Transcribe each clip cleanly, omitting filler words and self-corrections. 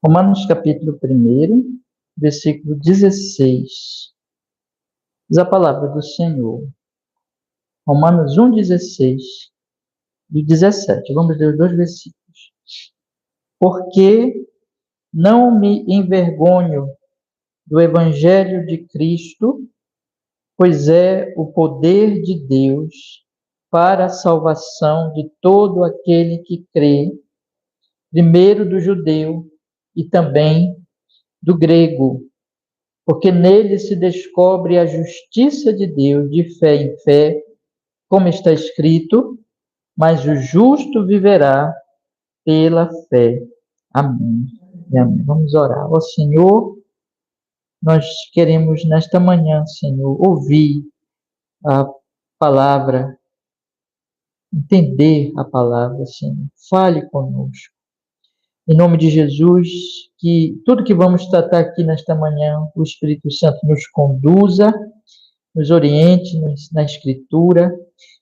Romanos capítulo 1, versículo 16. Diz a palavra do Senhor. Romanos 1, 16 e 17. Vamos ler os dois versículos. Porque não me envergonho do Evangelho de Cristo, pois é o poder de Deus para a salvação de todo aquele que crê, primeiro do judeu e também do grego, porque nele se descobre a justiça de Deus de fé em fé, como está escrito, mas o justo viverá pela fé. Amém. E amém. Vamos orar. Ó Senhor, nós queremos nesta manhã, Senhor, ouvir a palavra, entender a palavra, Senhor. Fale conosco. Em nome de Jesus, que tudo que vamos tratar aqui nesta manhã, o Espírito Santo nos conduza, nos oriente na Escritura,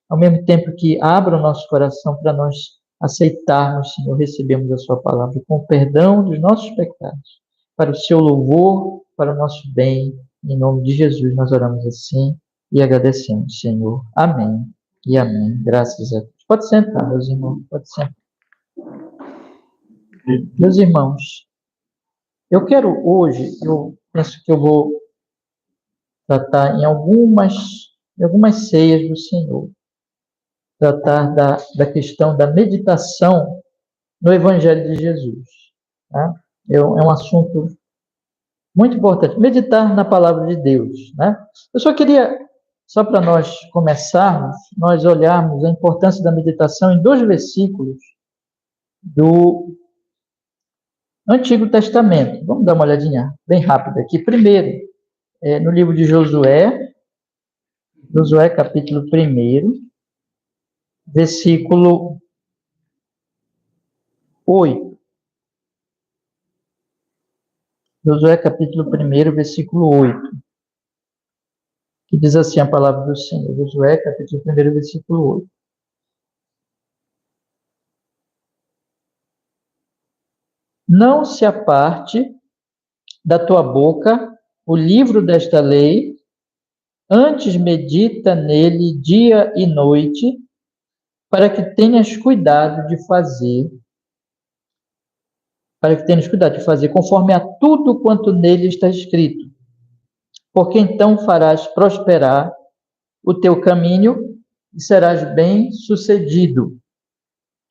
ao mesmo tempo que abra o nosso coração para nós aceitarmos, Senhor, recebemos a sua palavra com o perdão dos nossos pecados, para o seu louvor, para o nosso bem. Em nome de Jesus nós oramos assim e agradecemos, Senhor. Amém e amém. Graças a Deus. Pode sentar, meus irmãos, pode sentar. Meus irmãos, eu quero hoje, eu penso que eu vou tratar em algumas ceias do Senhor, tratar da questão da meditação no Evangelho de Jesus. Tá? É um assunto muito importante, meditar na palavra de Deus. Né? Eu só queria, só para nós começarmos, nós olharmos a importância da meditação em dois versículos do Antigo Testamento. Vamos dar uma olhadinha bem rápida aqui. Primeiro, no livro de Josué capítulo 1, versículo 8. Josué capítulo 1, versículo 8. Que diz assim a palavra do Senhor. Josué capítulo 1, versículo 8. Não se aparte da tua boca o livro desta lei, antes medita nele dia e noite, para que tenhas cuidado de fazer, conforme a tudo quanto nele está escrito. Porque então farás prosperar o teu caminho e serás bem-sucedido.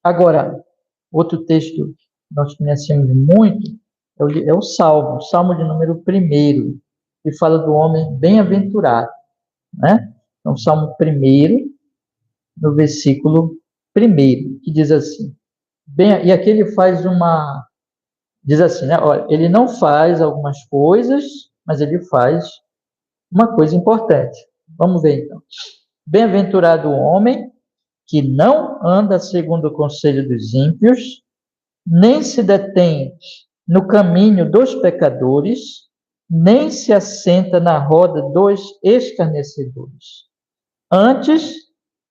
Agora, outro texto que nós conhecemos muito é o Salmo de número 1, que fala do homem bem-aventurado. Né? Então, Salmo 1, no versículo 1, que diz assim, e aqui ele faz diz assim, né? Olha, ele não faz algumas coisas, mas ele faz uma coisa importante. Vamos ver então. Bem-aventurado o homem que não anda segundo o conselho dos ímpios, nem se detém no caminho dos pecadores, nem se assenta na roda dos escarnecedores. Antes,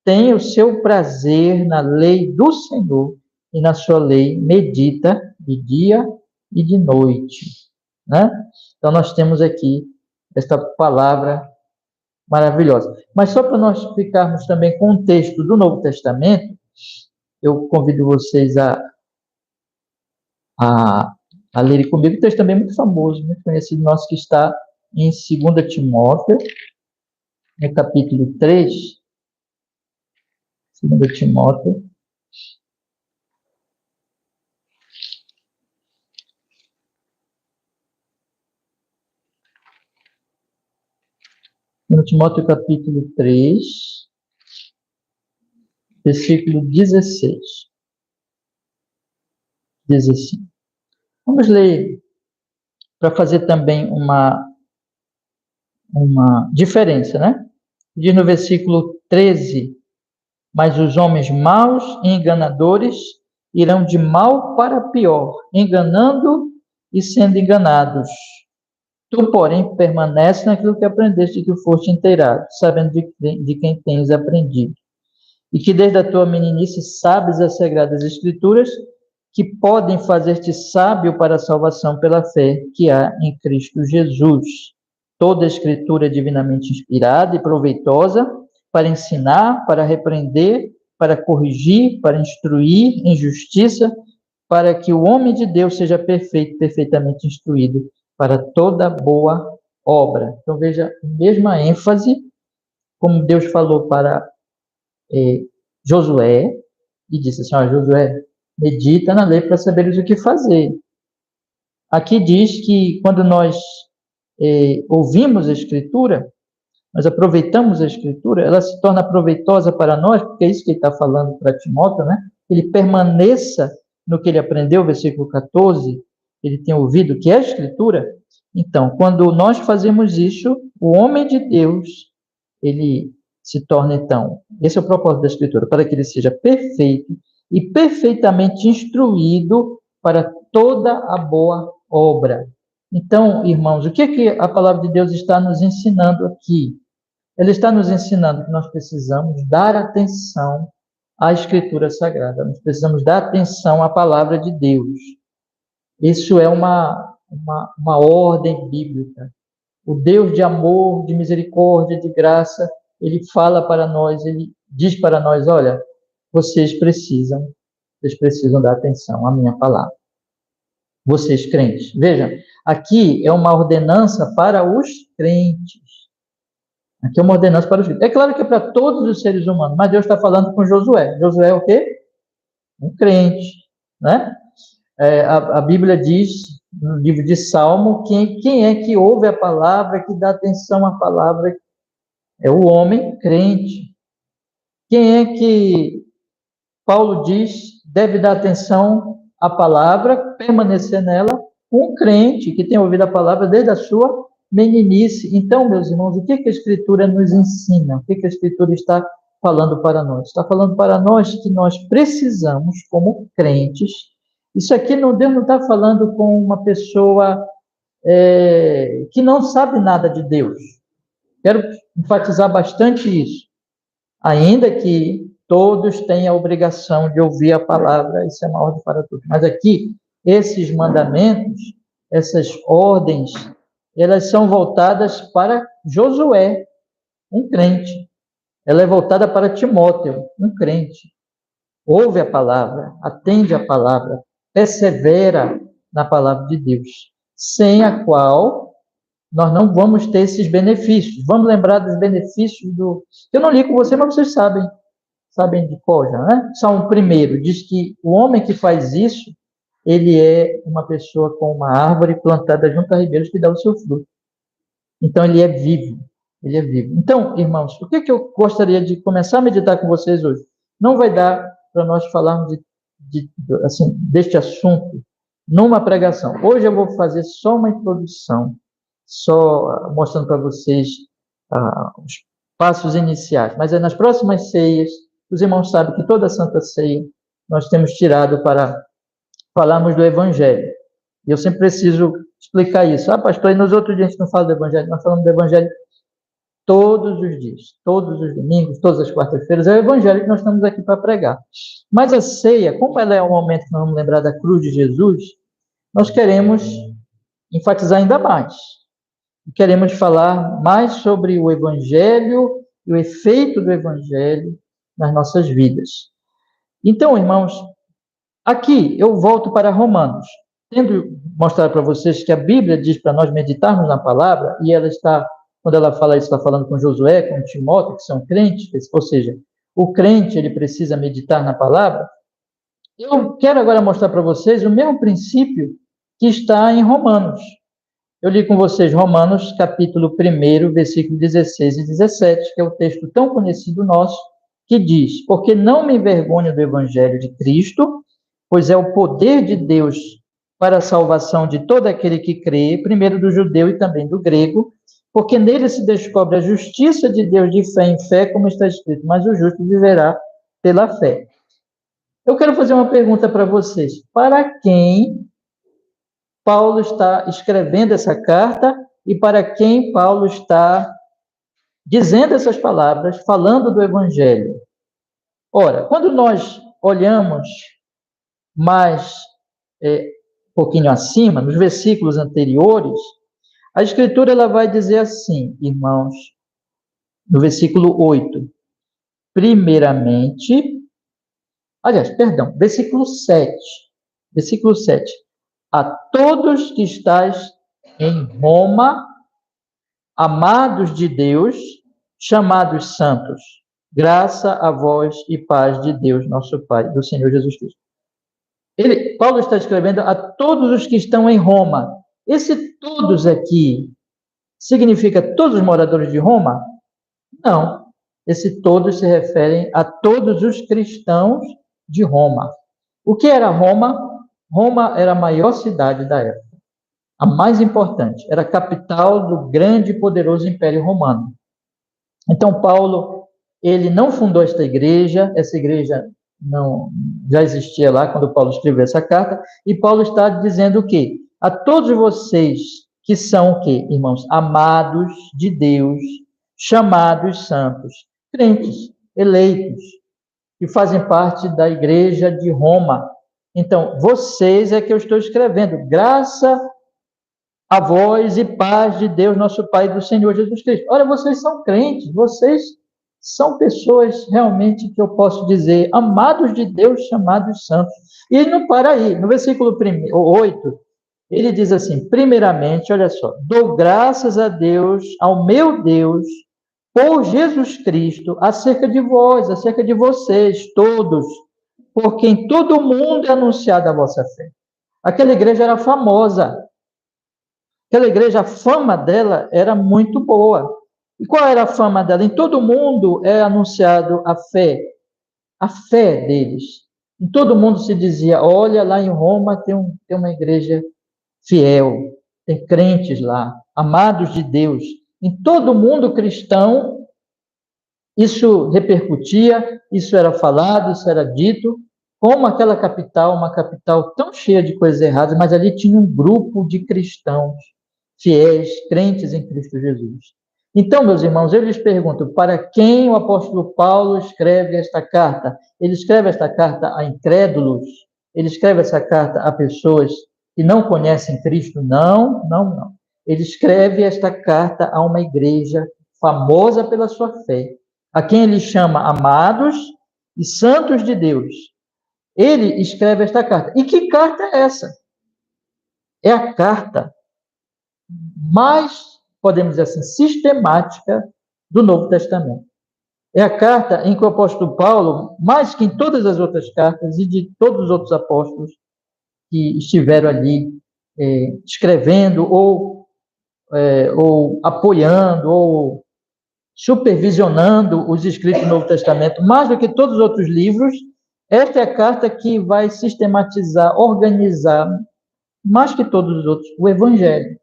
tem o seu prazer na lei do Senhor, e na sua lei medita de dia e de noite. Né? Então, nós temos aqui esta palavra maravilhosa. Mas só para nós ficarmos também com o texto do Novo Testamento, eu convido vocês a lerem comigo. O texto também é muito famoso, muito conhecido nosso, que está em 2 Timóteo, no capítulo 3. 2 Timóteo. No Timóteo capítulo 3, versículo 16. Diz assim. Vamos ler para fazer também uma diferença, né? Diz no versículo 13, mas os homens maus e enganadores irão de mal para pior, enganando e sendo enganados. Tu, porém, permanece naquilo que aprendeste e que foste inteirado, sabendo de quem tens aprendido. E que desde a tua meninice sabes as sagradas escrituras, que podem fazer-te sábio para a salvação pela fé que há em Cristo Jesus. Toda a Escritura é divinamente inspirada e proveitosa para ensinar, para repreender, para corrigir, para instruir em justiça, para que o homem de Deus seja perfeito, perfeitamente instruído para toda boa obra. Então veja, a mesma ênfase, como Deus falou para Josué, e disse assim, Josué, medita na lei para saberes o que fazer. Aqui diz que quando nós ouvimos a Escritura, nós aproveitamos a Escritura, ela se torna proveitosa para nós, porque é isso que ele está falando para Timóteo, né? Ele permaneça no que ele aprendeu, versículo 14, ele tem ouvido que é a Escritura. Então, quando nós fazemos isso, o homem de Deus, ele se torna, então, esse é o propósito da Escritura, para que ele seja perfeito e perfeitamente instruído para toda a boa obra. Então, irmãos, o que a palavra de Deus está nos ensinando aqui? Ela está nos ensinando que nós precisamos dar atenção à Escritura Sagrada, nós precisamos dar atenção à palavra de Deus. Isso é uma ordem bíblica. O Deus de amor, de misericórdia, de graça, ele fala para nós, ele diz para nós, olha, vocês precisam dar atenção à minha palavra. Vocês crentes. Vejam, aqui é uma ordenança para os crentes. Aqui é uma ordenança para os crentes. É claro que é para todos os seres humanos, mas Deus está falando com Josué. Josué é o quê? Um crente, né? A Bíblia diz, no livro de Salmo, quem é que ouve a palavra, que dá atenção à palavra? É o homem crente. Quem é que Paulo diz deve dar atenção à palavra, permanecer nela? Um crente que tem ouvido a palavra desde a sua meninice. Então, meus irmãos, o que a Escritura nos ensina? O que a Escritura está falando para nós? Está falando para nós que nós precisamos, como crentes, isso aqui Deus não está falando com uma pessoa que não sabe nada de Deus. Quero enfatizar bastante isso. Ainda que todos têm a obrigação de ouvir a palavra, isso é uma ordem para todos. Mas aqui, esses mandamentos, essas ordens, elas são voltadas para Josué, um crente. Ela é voltada para Timóteo, um crente. Ouve a palavra, atende a palavra, persevera na palavra de Deus, sem a qual nós não vamos ter esses benefícios. Vamos lembrar dos benefícios do... Eu não li com você, mas vocês sabem de qual já, né? Salmo 1 diz que o homem que faz isso, ele é uma pessoa com uma árvore plantada junto a ribeiros que dá o seu fruto. Então, ele é vivo. Então, irmãos, o que eu gostaria de começar a meditar com vocês hoje? Não vai dar para nós falarmos deste assunto numa pregação. Hoje eu vou fazer só uma introdução, só mostrando para vocês os passos iniciais. Mas nas próximas ceias, os irmãos sabem que toda a Santa Ceia nós temos tirado para falarmos do Evangelho. E eu sempre preciso explicar isso. Pastor, e nos outros dias a gente não fala do Evangelho, nós falamos do Evangelho todos os dias, todos os domingos, todas as quartas-feiras, é o Evangelho que nós estamos aqui para pregar. Mas a ceia, como ela é um momento que nós vamos lembrar da cruz de Jesus, nós queremos enfatizar ainda mais. Queremos falar mais sobre o Evangelho e o efeito do Evangelho nas nossas vidas. Então, irmãos, aqui eu volto para Romanos, tendo mostrado para vocês que a Bíblia diz para nós meditarmos na palavra, e ela está, quando ela fala isso, está falando com Josué, com Timóteo, que são crentes, ou seja, o crente ele precisa meditar na palavra. Eu quero agora mostrar para vocês o mesmo princípio que está em Romanos. Eu li com vocês Romanos, capítulo 1, versículo 16 e 17, que é o texto tão conhecido nosso, que diz: porque não me envergonho do evangelho de Cristo, pois é o poder de Deus para a salvação de todo aquele que crê, primeiro do judeu e também do grego, porque nele se descobre a justiça de Deus de fé em fé, como está escrito, mas o justo viverá pela fé. Eu quero fazer uma pergunta para vocês. Para quem Paulo está escrevendo essa carta e para quem Paulo está dizendo essas palavras, falando do Evangelho? Ora, quando nós olhamos mais um pouquinho acima, nos versículos anteriores, a Escritura ela vai dizer assim, irmãos, no versículo 8, primeiramente, aliás, perdão, versículo 7, a todos que estáis em Roma, amados de Deus, chamados santos, graça a vós e paz de Deus, nosso Pai, do Senhor Jesus Cristo. Paulo está escrevendo a todos os que estão em Roma. Esse todos aqui significa todos os moradores de Roma? Não. Esse todos se referem a todos os cristãos de Roma. O que era Roma? Roma era a maior cidade da época, a mais importante. Era a capital do grande e poderoso Império Romano. Então, Paulo, ele não fundou essa igreja não já existia lá quando Paulo escreveu essa carta, e Paulo está dizendo o quê? A todos vocês que são o quê, irmãos? Amados de Deus, chamados santos, crentes, eleitos, que fazem parte da igreja de Roma. Então, vocês é que eu estou escrevendo, graça a vós e paz de Deus, nosso Pai, e do Senhor Jesus Cristo. Olha, vocês são crentes, vocês são pessoas realmente que eu posso dizer, amados de Deus, chamados santos. E ele não para aí. No versículo 8, ele diz assim, primeiramente, olha só, dou graças a Deus, ao meu Deus, por Jesus Cristo, acerca de vós, acerca de vocês, todos, porque em todo o mundo é anunciada a vossa fé. Aquela igreja era famosa. Aquela igreja, a fama dela era muito boa. E qual era a fama dela? Em todo mundo é anunciado a fé deles. Em todo mundo se dizia, olha, lá em Roma tem uma igreja fiel, tem crentes lá, amados de Deus. Em todo mundo cristão, isso repercutia, isso era falado, isso era dito, como aquela capital, uma capital tão cheia de coisas erradas, mas ali tinha um grupo de cristãos fiéis, crentes em Cristo Jesus. Então, meus irmãos, eu lhes pergunto, para quem o apóstolo Paulo escreve esta carta? Ele escreve esta carta a incrédulos? Ele escreve essa carta a pessoas que não conhecem Cristo? Não, não, não. Ele escreve esta carta a uma igreja famosa pela sua fé, a quem ele chama amados e santos de Deus. Ele escreve esta carta. E que carta é essa? É a carta mais, podemos dizer assim, sistemática do Novo Testamento. É a carta em que o apóstolo Paulo, mais que em todas as outras cartas e de todos os outros apóstolos que estiveram ali escrevendo ou apoiando ou supervisionando os escritos do Novo Testamento, mais do que todos os outros livros, esta é a carta que vai sistematizar, organizar, mais que todos os outros, o Evangelho.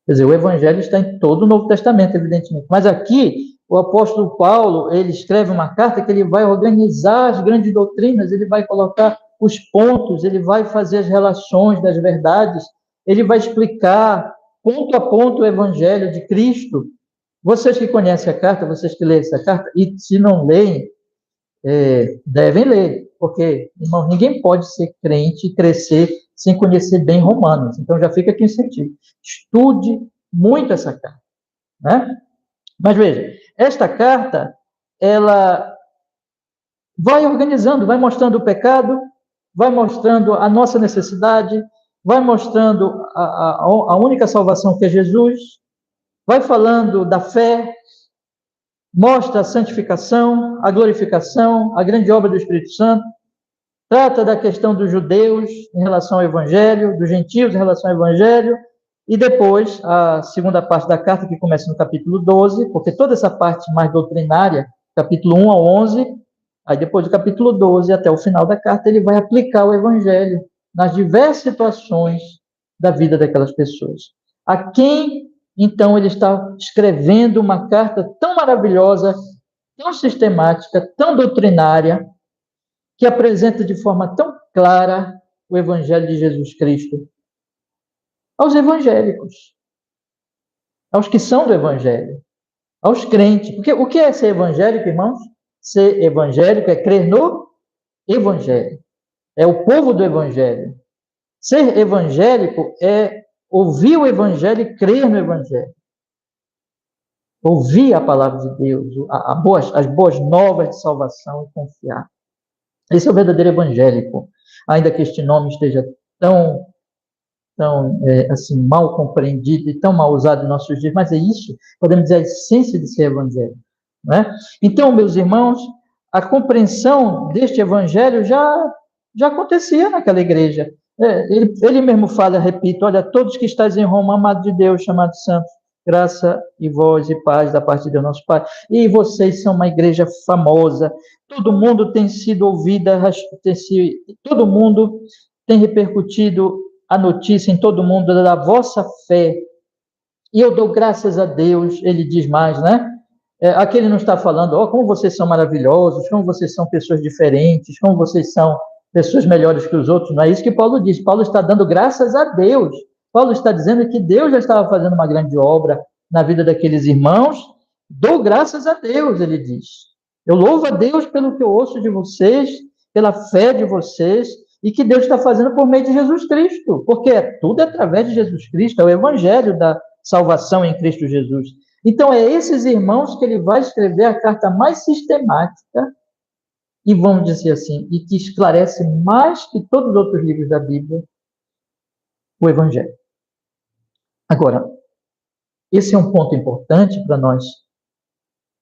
Quer dizer, o Evangelho está em todo o Novo Testamento, evidentemente. Mas aqui, o apóstolo Paulo, ele escreve uma carta que ele vai organizar as grandes doutrinas, ele vai colocar os pontos, ele vai fazer as relações das verdades, ele vai explicar ponto a ponto o Evangelho de Cristo. Vocês que conhecem a carta, vocês que leem essa carta, e se não leem, devem ler, porque, irmão, ninguém pode ser crente e crescer sem conhecer bem Romanos. Então, já fica aqui o incentivo. Estude muito essa carta, né? Mas veja, esta carta, ela vai organizando, vai mostrando o pecado, vai mostrando a nossa necessidade, vai mostrando a única salvação que é Jesus, vai falando da fé, mostra a santificação, a glorificação, a grande obra do Espírito Santo, trata da questão dos judeus em relação ao Evangelho, dos gentios em relação ao Evangelho, e depois a segunda parte da carta, que começa no capítulo 12, porque toda essa parte mais doutrinária, capítulo 1 ao 11, aí depois do capítulo 12 até o final da carta, ele vai aplicar o Evangelho nas diversas situações da vida daquelas pessoas. A quem, então, ele está escrevendo uma carta tão maravilhosa, tão sistemática, tão doutrinária, que apresenta de forma tão clara o Evangelho de Jesus Cristo aos evangélicos, aos que são do Evangelho, aos crentes. Porque o que é ser evangélico, irmãos? Ser evangélico é crer no Evangelho. é o povo do Evangelho. Ser evangélico é ouvir o Evangelho e crer no Evangelho. Ouvir a palavra de Deus, as boas novas de salvação e confiar. Esse é o verdadeiro evangélico. Ainda que este nome esteja tão assim, mal compreendido e tão mal usado em nossos dias, mas é isso, podemos dizer, a essência de ser evangélico. Né? Então, meus irmãos, a compreensão deste evangelho já acontecia naquela igreja. Ele mesmo fala, repito, olha, todos que estáis em Roma, amados de Deus, chamados santos, graça e voz e paz da parte de Deus nosso Pai. E vocês são uma igreja famosa, todo mundo tem sido ouvida, todo mundo tem repercutido a notícia em todo mundo da vossa fé. E eu dou graças a Deus, ele diz mais, né? Aqui ele não está falando, como vocês são maravilhosos, como vocês são pessoas diferentes, como vocês são pessoas melhores que os outros. Não é isso que Paulo diz. Paulo está dando graças a Deus. Paulo está dizendo que Deus já estava fazendo uma grande obra na vida daqueles irmãos. Dou graças a Deus, ele diz. Eu louvo a Deus pelo que eu ouço de vocês, pela fé de vocês, e que Deus está fazendo por meio de Jesus Cristo, porque tudo é através de Jesus Cristo, é o evangelho da salvação em Cristo Jesus. Então, é esses irmãos que ele vai escrever a carta mais sistemática, e vamos dizer assim, e que esclarece mais que todos os outros livros da Bíblia, o evangelho. Agora, esse é um ponto importante para nós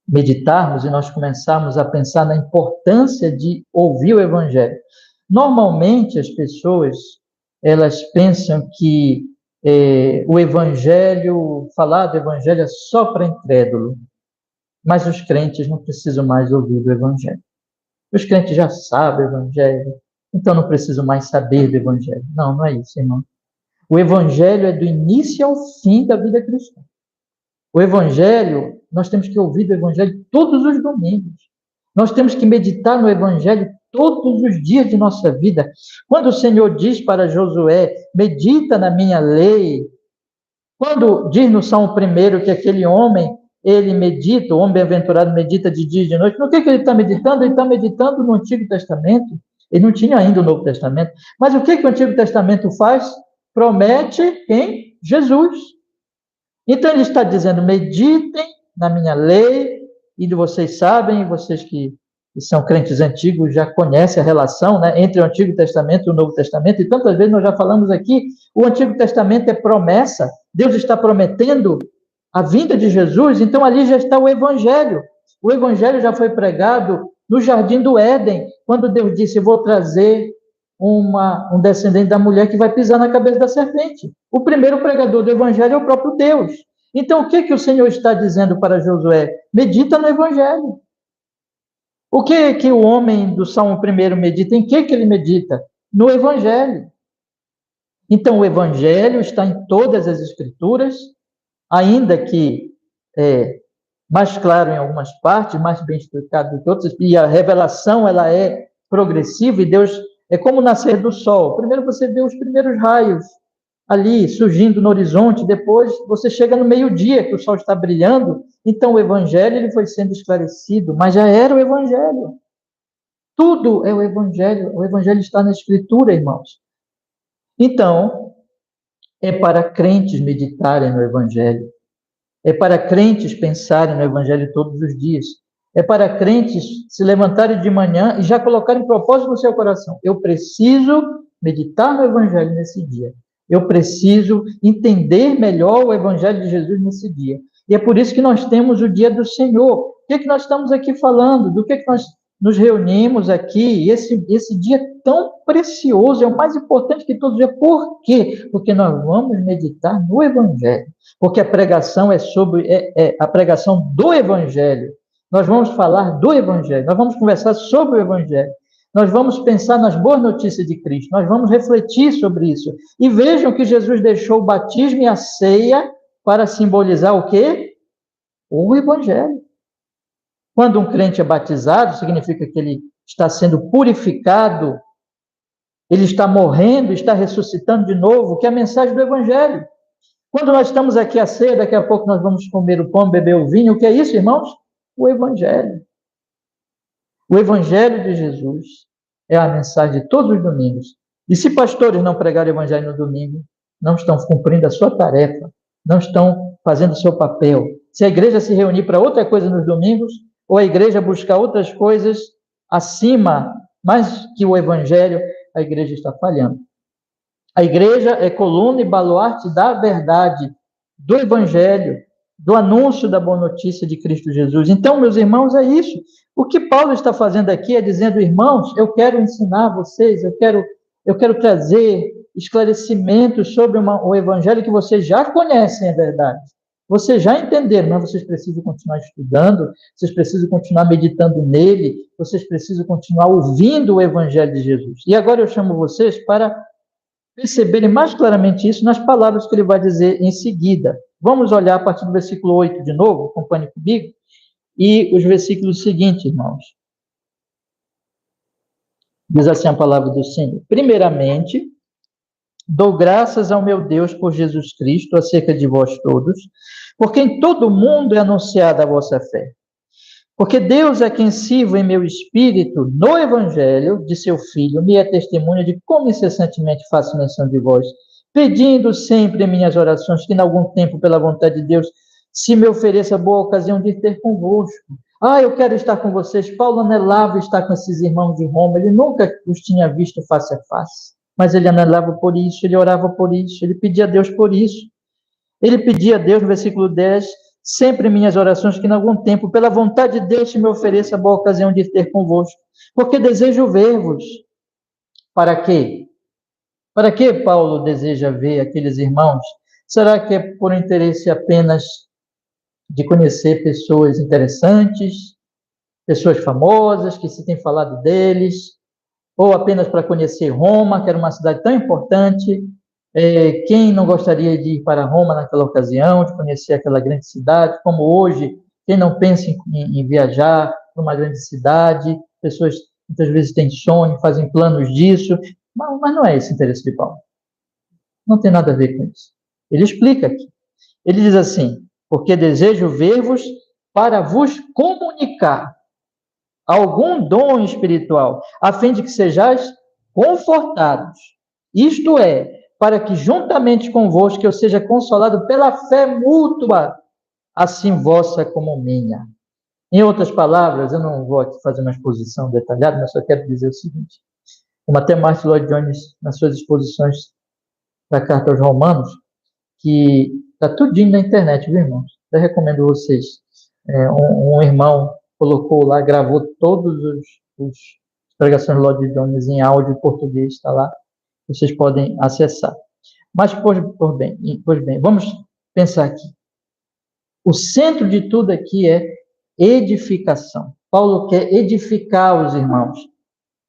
meditarmos e nós começarmos a pensar na importância de ouvir o evangelho. Normalmente, as pessoas, elas pensam que o evangelho, falar do evangelho é só para incrédulo, mas os crentes não precisam mais ouvir do evangelho. Os crentes já sabem o evangelho, então não precisam mais saber do evangelho. Não é isso, irmão. O evangelho é do início ao fim da vida cristã. O evangelho, nós temos que ouvir do evangelho todos os domingos. Nós temos que meditar no evangelho todos os dias de nossa vida. Quando o Senhor diz para Josué, medita na minha lei, quando diz no Salmo 1 que aquele homem, ele medita, o homem bem-aventurado medita de dia e de noite, no que ele está meditando? Ele está meditando no Antigo Testamento. Ele não tinha ainda o Novo Testamento. Mas o que o Antigo Testamento faz? Promete quem? Jesus. Então ele está dizendo, meditem na minha lei, e vocês sabem, vocês que são crentes antigos já conhecem a relação, né, entre o Antigo Testamento e o Novo Testamento, e tantas vezes nós já falamos aqui, o Antigo Testamento é promessa, Deus está prometendo a vinda de Jesus, então ali já está o Evangelho. O Evangelho já foi pregado no Jardim do Éden, quando Deus disse, vou trazer um descendente da mulher que vai pisar na cabeça da serpente. O primeiro pregador do Evangelho é o próprio Deus. Então, o que o Senhor está dizendo para Josué? Medita no Evangelho. O que o homem do Salmo 1 medita? Em que ele medita? No Evangelho. Então, o Evangelho está em todas as Escrituras, ainda que mais claro em algumas partes, mais bem explicado do que outras, e a revelação ela é progressiva, e Deus é como o nascer do sol. Primeiro você vê os primeiros raios ali surgindo no horizonte, depois você chega no meio-dia, que o sol está brilhando, então o Evangelho ele foi sendo esclarecido, mas já era o Evangelho. Tudo é o Evangelho está na Escritura, irmãos. Então, é para crentes meditarem no Evangelho, é para crentes pensarem no Evangelho todos os dias, é para crentes se levantarem de manhã e já colocarem propósito no seu coração. Eu preciso meditar no Evangelho nesse dia. Eu preciso entender melhor o Evangelho de Jesus nesse dia. E é por isso que nós temos o dia do Senhor. O que nós estamos aqui falando? Do que nós nos reunimos aqui? Esse dia tão precioso, é o mais importante que todos os dias. Por quê? Porque nós vamos meditar no Evangelho. Porque a pregação é sobre a pregação do Evangelho. Nós vamos falar do Evangelho. Nós vamos conversar sobre o Evangelho. Nós vamos pensar nas boas notícias de Cristo, nós vamos refletir sobre isso. E vejam que Jesus deixou o batismo e a ceia para simbolizar o quê? O Evangelho. Quando um crente é batizado, significa que ele está sendo purificado, ele está morrendo, está ressuscitando de novo, que é a mensagem do Evangelho. Quando nós estamos aqui à ceia, daqui a pouco nós vamos comer o pão, beber o vinho, o que é isso, irmãos? O Evangelho. O Evangelho de Jesus. é a mensagem de todos os domingos. E se pastores não pregarem o evangelho no domingo, não estão cumprindo a sua tarefa, não estão fazendo o seu papel. Se a igreja se reunir para outra coisa nos domingos, ou a igreja buscar outras coisas acima, mais que o evangelho, a igreja está falhando. A igreja é coluna e baluarte da verdade, do evangelho, do anúncio da boa notícia de Cristo Jesus. Então, meus irmãos, é isso. O que Paulo está fazendo aqui é dizendo, irmãos, eu quero ensinar vocês, eu quero trazer esclarecimentos sobre o evangelho que vocês já conhecem, é verdade. Vocês já entenderam, mas vocês precisam continuar estudando, vocês precisam continuar meditando nele, vocês precisam continuar ouvindo o evangelho de Jesus. E agora eu chamo vocês para perceberem mais claramente isso nas palavras que ele vai dizer em seguida. Vamos olhar a partir do versículo 8 de novo, acompanhe comigo, e os versículos seguintes, irmãos. Diz assim a palavra do Senhor. Primeiramente, dou graças ao meu Deus por Jesus Cristo acerca de vós todos, porque em todo o mundo é anunciada a vossa fé. Porque Deus é quem sirvo em meu espírito no Evangelho de seu Filho, me é testemunha de como incessantemente faço menção de vós, pedindo sempre em minhas orações que, em algum tempo, pela vontade de Deus, se me ofereça boa ocasião de ter convosco. Eu quero estar com vocês. Paulo anelava estar com esses irmãos de Roma, ele nunca os tinha visto face a face, mas ele anelava por isso, ele orava por isso, ele pedia a Deus por isso. Ele pedia a Deus, no versículo 10, sempre em minhas orações, que em algum tempo, pela vontade de Deus, se me ofereça a boa ocasião de ter convosco, porque desejo ver-vos. Para quê? Para que Paulo deseja ver aqueles irmãos? Será que é por interesse apenas de conhecer pessoas interessantes, pessoas famosas, que se tem falado deles, ou apenas para conhecer Roma, que era uma cidade tão importante? Quem não gostaria de ir para Roma naquela ocasião, de conhecer aquela grande cidade, como hoje, quem não pensa em viajar para uma grande cidade, pessoas muitas vezes têm sonho, fazem planos disso, mas não é esse o interesse de Paulo. Não tem nada a ver com isso. Ele explica aqui. Ele diz assim, porque desejo ver-vos para vos comunicar algum dom espiritual, a fim de que sejais confortados. Isto é, para que juntamente convosco eu seja consolado pela fé mútua, assim vossa como minha. Em outras palavras, eu não vou aqui fazer uma exposição detalhada, mas só quero dizer o seguinte, como até Martin Lloyd Jones, nas suas exposições da Carta aos Romanos, que está tudinho na internet, viu, irmãos? Eu recomendo vocês. Um irmão colocou lá, gravou todos os pregações de Lloyd Jones em áudio em português, está lá. Vocês podem acessar. Mas, pois bem, vamos pensar aqui. O centro de tudo aqui é edificação. Paulo quer edificar os irmãos.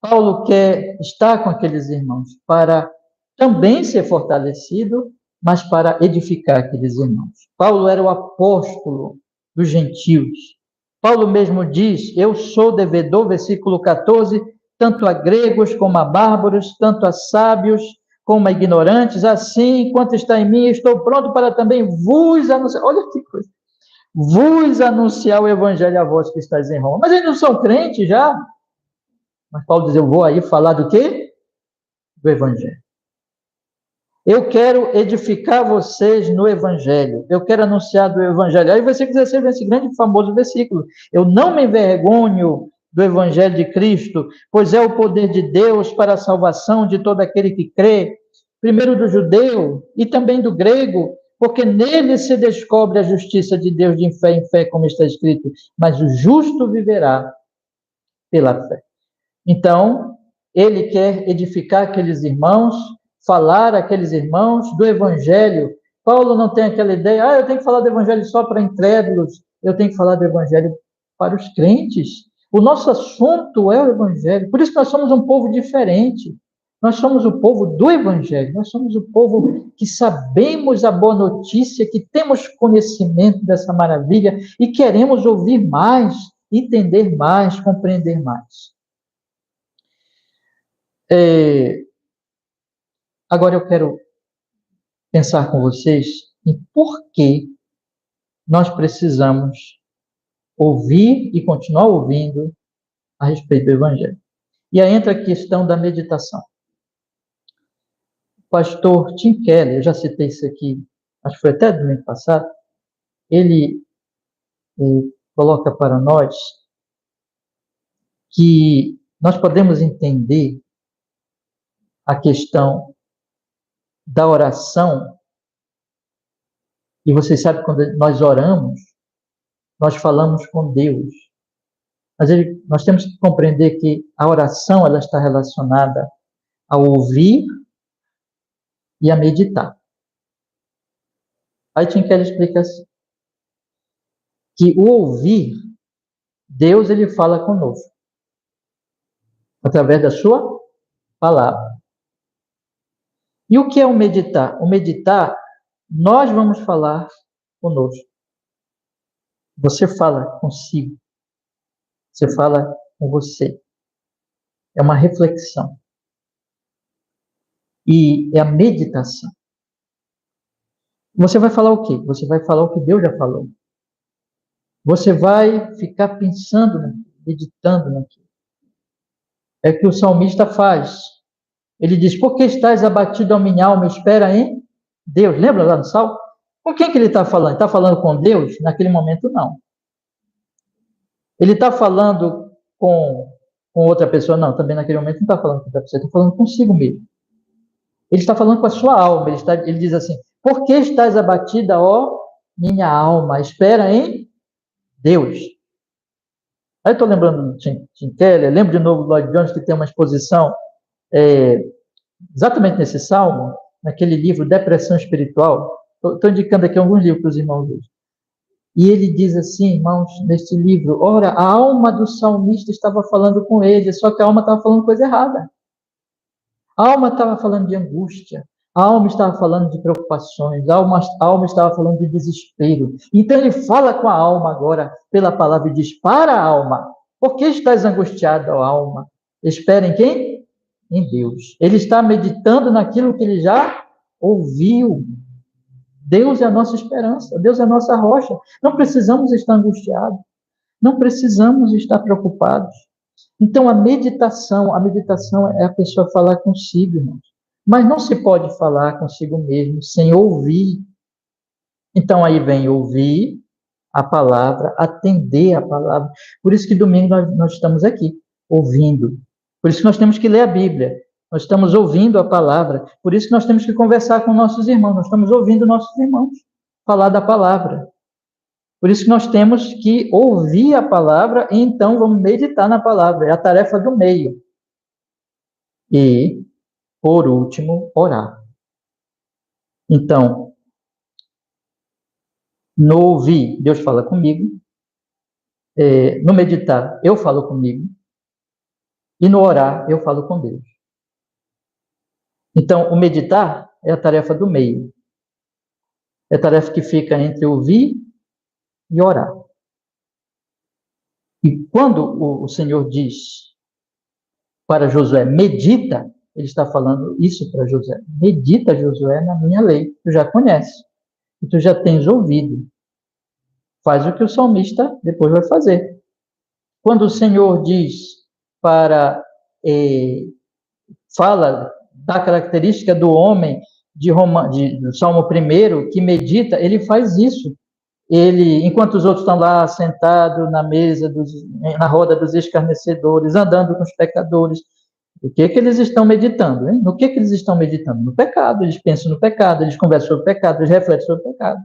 Paulo quer estar com aqueles irmãos para também ser fortalecido, mas para edificar aqueles irmãos. Paulo era o apóstolo dos gentios. Paulo mesmo diz, eu sou devedor, versículo 14, tanto a gregos como a bárbaros, tanto a sábios como a ignorantes, assim, enquanto está em mim, estou pronto para também vos anunciar. Olha que coisa. Vos anunciar o evangelho a vós que estáis em Roma. Mas eles não são crentes já? Mas Paulo diz, eu vou aí falar do quê? Do evangelho. Eu quero edificar vocês no evangelho. Eu quero anunciar do evangelho. Aí você quiser ser esse grande e famoso versículo. Eu não me envergonho do evangelho de Cristo, pois é o poder de Deus para a salvação de todo aquele que crê, primeiro do judeu e também do grego, porque nele se descobre a justiça de Deus de fé em fé, como está escrito, mas o justo viverá pela fé. Então, ele quer edificar aqueles irmãos, falar àqueles irmãos do evangelho. Paulo não tem aquela ideia, eu tenho que falar do evangelho só para incrédulos, eu tenho que falar do evangelho para os crentes. O nosso assunto é o evangelho, por isso nós somos um povo diferente. Nós somos o povo do evangelho, nós somos o povo que sabemos a boa notícia, que temos conhecimento dessa maravilha e queremos ouvir mais, entender mais, compreender mais. Agora eu quero pensar com vocês em por que nós precisamos ouvir e continuar ouvindo a respeito do Evangelho. E aí entra a questão da meditação. O pastor Tim Keller, eu já citei isso aqui, acho que foi até domingo passado, ele coloca para nós que nós podemos entender a questão da oração, e vocês sabem, quando nós oramos, nós falamos com Deus. Mas nós temos que compreender que a oração ela está relacionada a ouvir e a meditar. Aí Tim Keller explica assim, que o ouvir, Deus ele fala conosco, através da sua palavra. E o que é o meditar? O meditar, nós vamos falar conosco. Você fala consigo. Você fala com você. É uma reflexão. E é a meditação. Você vai falar o quê? Você vai falar o que Deus já falou. Você vai ficar pensando, meditando naquilo. É o que o salmista faz. Ele diz, por que estás abatido a minha alma? Espera em Deus. Lembra lá no Salmo? Com quem que ele está falando? Está falando com Deus? Naquele momento, não. Ele está falando com outra pessoa? Não, também naquele momento não está falando com outra pessoa. Está falando consigo mesmo. Ele está falando com a sua alma. Ele diz assim, por que estás abatida, ó minha alma? Espera em Deus. Aí estou lembrando do Tim Keller, lembro de novo do Lloyd Jones, que tem uma exposição exatamente nesse salmo, naquele livro Depressão Espiritual. Estou indicando aqui alguns livros para os irmãos hoje. E ele diz assim, irmãos, neste livro, ora, a alma do salmista estava falando com ele, só que a alma estava falando coisa errada. A alma estava falando de angústia, a alma estava falando de preocupações, a alma estava falando de desespero. Então ele fala com a alma agora, pela palavra, e diz, para a alma, por que estás angustiada, ó alma? Espera em quem? Em Deus. Ele está meditando naquilo que ele já ouviu. Deus é a nossa esperança, Deus é a nossa rocha. Não precisamos estar angustiados, não precisamos estar preocupados. Então, a meditação é a pessoa falar consigo, irmãos. Mas não se pode falar consigo mesmo sem ouvir. Então, aí vem ouvir a palavra, atender a palavra. Por isso que domingo nós estamos aqui, ouvindo. Por isso que nós temos que ler a Bíblia. Nós estamos ouvindo a palavra. Por isso que nós temos que conversar com nossos irmãos. Nós estamos ouvindo nossos irmãos falar da palavra. Por isso que nós temos que ouvir a palavra e então vamos meditar na palavra. É a tarefa do meio. E, por último, orar. Então, no ouvir, Deus fala comigo. No meditar, eu falo comigo. E no orar, eu falo com Deus. Então, o meditar é a tarefa do meio. É a tarefa que fica entre ouvir e orar. E quando o Senhor diz para Josué, medita, ele está falando isso para Josué. Medita, Josué, na minha lei. Tu já conhece. E tu já tens ouvido. Faz o que o salmista depois vai fazer. Quando o Senhor diz fala da característica do homem do Salmo 1 que medita, ele faz isso. Ele, enquanto os outros estão lá sentados na mesa, na roda dos escarnecedores, andando com os pecadores, o que eles estão meditando? Hein? No que eles estão meditando? No pecado. Eles pensam no pecado, eles conversam sobre o pecado, eles refletem sobre o pecado.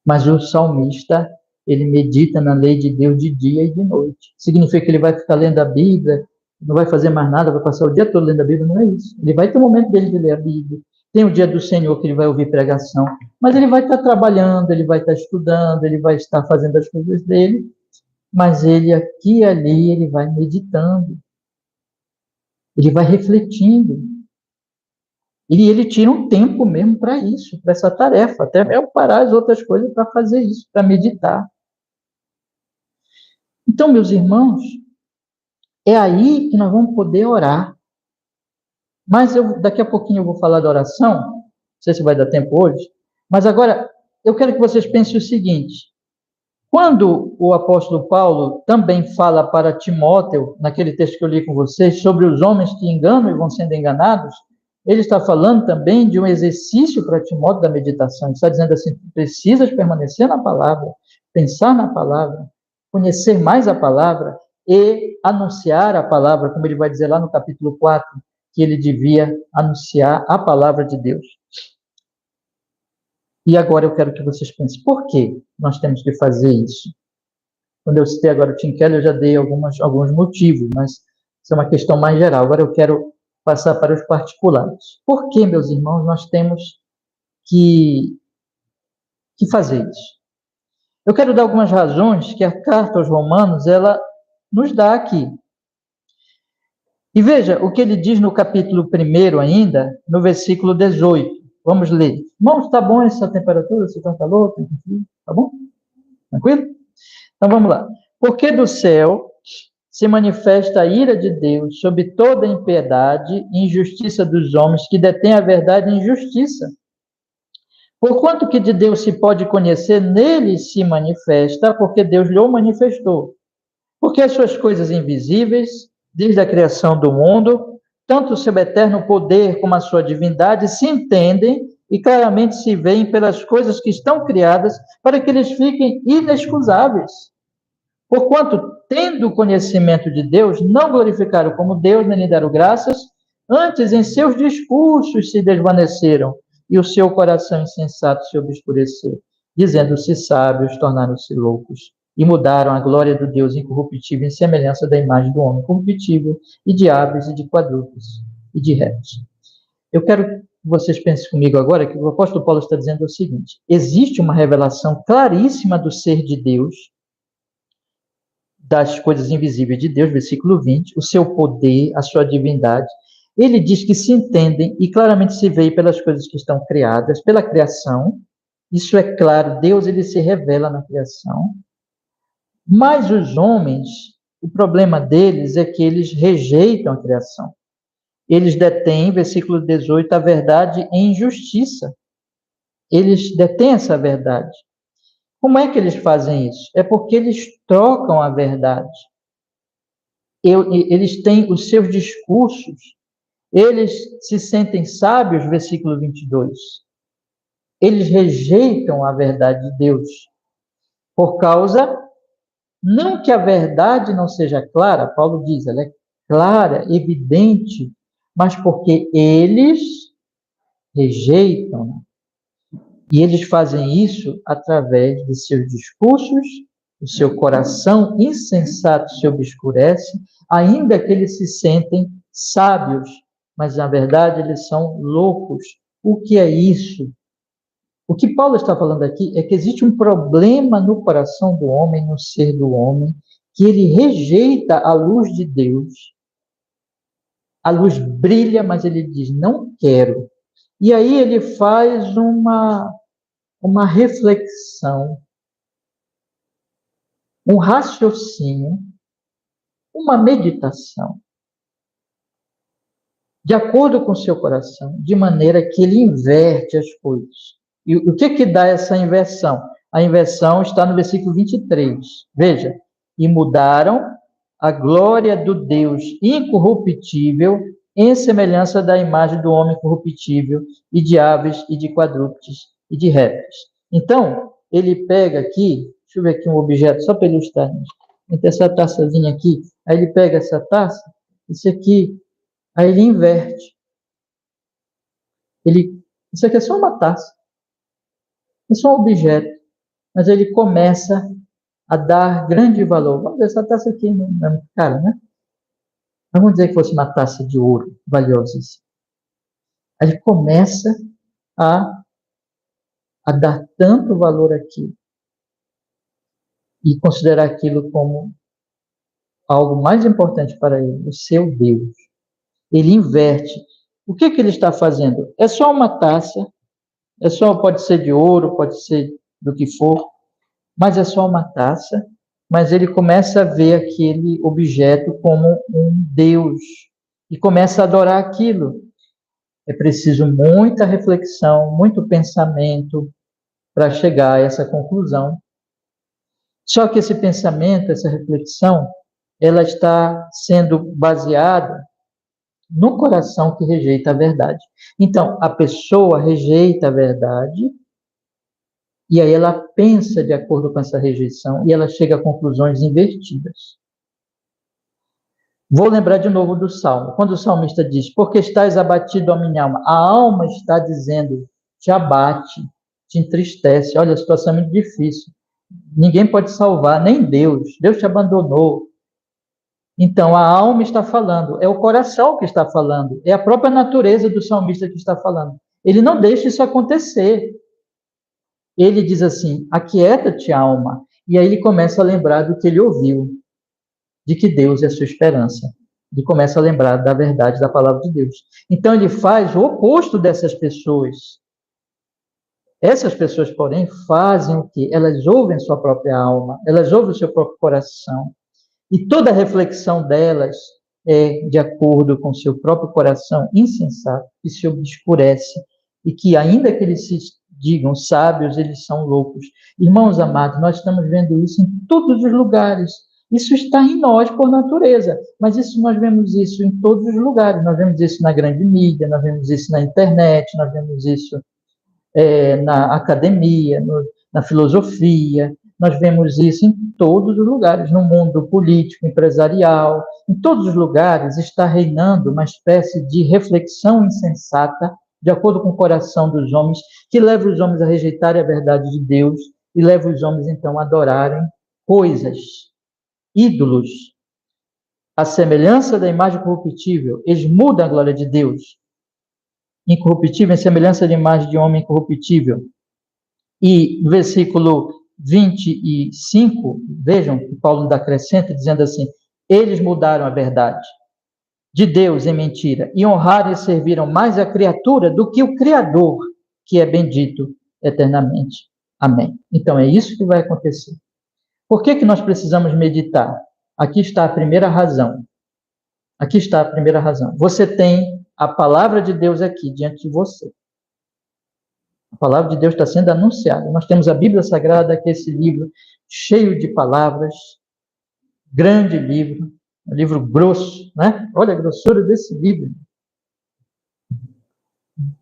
Mas o salmista, ele medita na lei de Deus de dia e de noite. Significa que ele vai ficar lendo a Bíblia, não vai fazer mais nada, vai passar o dia todo lendo a Bíblia, não é isso. Ele vai ter um momento dele de ler a Bíblia. Tem o dia do Senhor que ele vai ouvir pregação, mas ele vai estar trabalhando, ele vai estar estudando, ele vai estar fazendo as coisas dele, mas ele aqui e ali, ele vai meditando. Ele vai refletindo. E ele tira um tempo mesmo para isso, para essa tarefa. Até eu parar as outras coisas para fazer isso, para meditar. Então, meus irmãos, é aí que nós vamos poder orar. Mas daqui a pouquinho eu vou falar da oração. Não sei se vai dar tempo hoje. Mas agora, eu quero que vocês pensem o seguinte. Quando o apóstolo Paulo também fala para Timóteo, naquele texto que eu li com vocês, sobre os homens que enganam e vão sendo enganados, ele está falando também de um exercício para Timóteo da meditação. Ele está dizendo assim: precisas permanecer na palavra, pensar na palavra, conhecer mais a palavra e anunciar a palavra, como ele vai dizer lá no capítulo 4, que ele devia anunciar a palavra de Deus. E agora eu quero que vocês pensem, por que nós temos que fazer isso? Quando eu citei agora o Tim Keller, eu já dei alguns motivos, mas isso é uma questão mais geral. Agora eu quero passar para os particulares. Por que, meus irmãos, nós temos que fazer isso? Eu quero dar algumas razões que a carta aos Romanos, ela nos dá aqui. E veja o que ele diz no capítulo 1 ainda, no versículo 18. Vamos ler. Irmãos, está bom essa temperatura? Você está calor? Tá bom? Tranquilo? Então vamos lá. Porque do céu se manifesta a ira de Deus sobre toda impiedade e injustiça dos homens que detêm a verdade em justiça. Porquanto que de Deus se pode conhecer, nele se manifesta, porque Deus lhe o manifestou. Porque as suas coisas invisíveis, desde a criação do mundo, tanto o seu eterno poder como a sua divindade, se entendem e claramente se veem pelas coisas que estão criadas, para que eles fiquem inexcusáveis. Porquanto, tendo conhecimento de Deus, não glorificaram como Deus, nem lhe deram graças, antes em seus discursos se desvaneceram, e o seu coração insensato se obscureceu. Dizendo-se sábios, tornaram-se loucos, e mudaram a glória do Deus incorruptível em semelhança da imagem do homem corruptível, e de aves, e de quadrúpedes, e de répteis. Eu quero que vocês pensem comigo agora que o apóstolo Paulo está dizendo o seguinte: existe uma revelação claríssima do ser de Deus, das coisas invisíveis de Deus, versículo 20, o seu poder, a sua divindade. Ele diz que se entendem e claramente se veem pelas coisas que estão criadas, pela criação. Isso é claro, Deus ele se revela na criação. Mas os homens, o problema deles é que eles rejeitam a criação. Eles detêm, versículo 18, a verdade em justiça. Eles detêm essa verdade. Como é que eles fazem isso? É porque eles trocam a verdade. Eles têm os seus discursos. Eles se sentem sábios, versículo 22. Eles rejeitam a verdade de Deus. Por causa, não que a verdade não seja clara, Paulo diz, ela é clara, evidente, mas porque eles rejeitam. E eles fazem isso através de seus discursos, o seu coração insensato se obscurece, ainda que eles se sentem sábios, mas na verdade eles são loucos. O que é isso? O que Paulo está falando aqui é que existe um problema no coração do homem, no ser do homem, que ele rejeita a luz de Deus. A luz brilha, mas ele diz, não quero. E aí ele faz uma reflexão, um raciocínio, uma meditação, de acordo com o seu coração, de maneira que ele inverte as coisas. E o que dá essa inversão? A inversão está no versículo 23. Veja, e mudaram a glória do Deus incorruptível em semelhança da imagem do homem corruptível e de aves e de quadrúpedes e de répteis. Então, ele pega aqui, deixa eu ver aqui um objeto, só para ilustrar, entre essa taçazinha aqui, aí ele pega essa taça, isso aqui, aí ele inverte. Isso aqui é só uma taça, é só um objeto, mas ele começa a dar grande valor. Vamos ver, essa taça aqui não é muito cara, né? Vamos dizer que fosse uma taça de ouro, valiosíssima. Aí ele começa a dar tanto valor aqui e considerar aquilo como algo mais importante para ele, o seu Deus. Ele inverte. O que ele está fazendo? É só uma taça, pode ser de ouro, pode ser do que for, mas é só uma taça, mas ele começa a ver aquele objeto como um Deus e começa a adorar aquilo. É preciso muita reflexão, muito pensamento para chegar a essa conclusão. Só que esse pensamento, essa reflexão, ela está sendo baseada no coração que rejeita a verdade. Então, a pessoa rejeita a verdade e aí ela pensa de acordo com essa rejeição e ela chega a conclusões invertidas. Vou lembrar de novo do Salmo. Quando o salmista diz, porque estás abatido, a minha alma, a alma está dizendo, te abate, te entristece. Olha, a situação é muito difícil. Ninguém pode salvar, nem Deus. Deus te abandonou. Então, a alma está falando, é o coração que está falando, é a própria natureza do salmista que está falando. Ele não deixa isso acontecer. Ele diz assim, aquieta-te, alma. E aí ele começa a lembrar do que ele ouviu, de que Deus é a sua esperança. Ele começa a lembrar da verdade da palavra de Deus. Então, ele faz o oposto dessas pessoas. Essas pessoas, porém, fazem o quê? Elas ouvem a sua própria alma, elas ouvem o seu próprio coração. E toda a reflexão delas é de acordo com o seu próprio coração insensato, que se obscurece, e que, ainda que eles se digam sábios, eles são loucos. Irmãos amados, nós estamos vendo isso em todos os lugares. Isso está em nós por natureza, mas nós vemos isso em todos os lugares. Nós vemos isso na grande mídia, nós vemos isso na internet, nós vemos isso na academia, na filosofia, nós vemos isso em todos os lugares, no mundo político, empresarial, em todos os lugares está reinando uma espécie de reflexão insensata, de acordo com o coração dos homens, que leva os homens a rejeitarem a verdade de Deus e leva os homens, então, a adorarem coisas, ídolos, a semelhança da imagem corruptível, eles mudam a glória de Deus, incorruptível, em semelhança da imagem de homem incorruptível. E no versículo 25, vejam que Paulo ainda acrescenta, dizendo assim, eles mudaram a verdade de Deus em mentira, e honraram e serviram mais a criatura do que o Criador, que é bendito eternamente. Amém. Então é isso que vai acontecer. Por que nós precisamos meditar? Aqui está a primeira razão. Aqui está a primeira razão. Você tem a palavra de Deus aqui diante de você. A palavra de Deus está sendo anunciada. Nós temos a Bíblia Sagrada, que é esse livro cheio de palavras, grande livro, um livro grosso, né? Olha a grossura desse livro.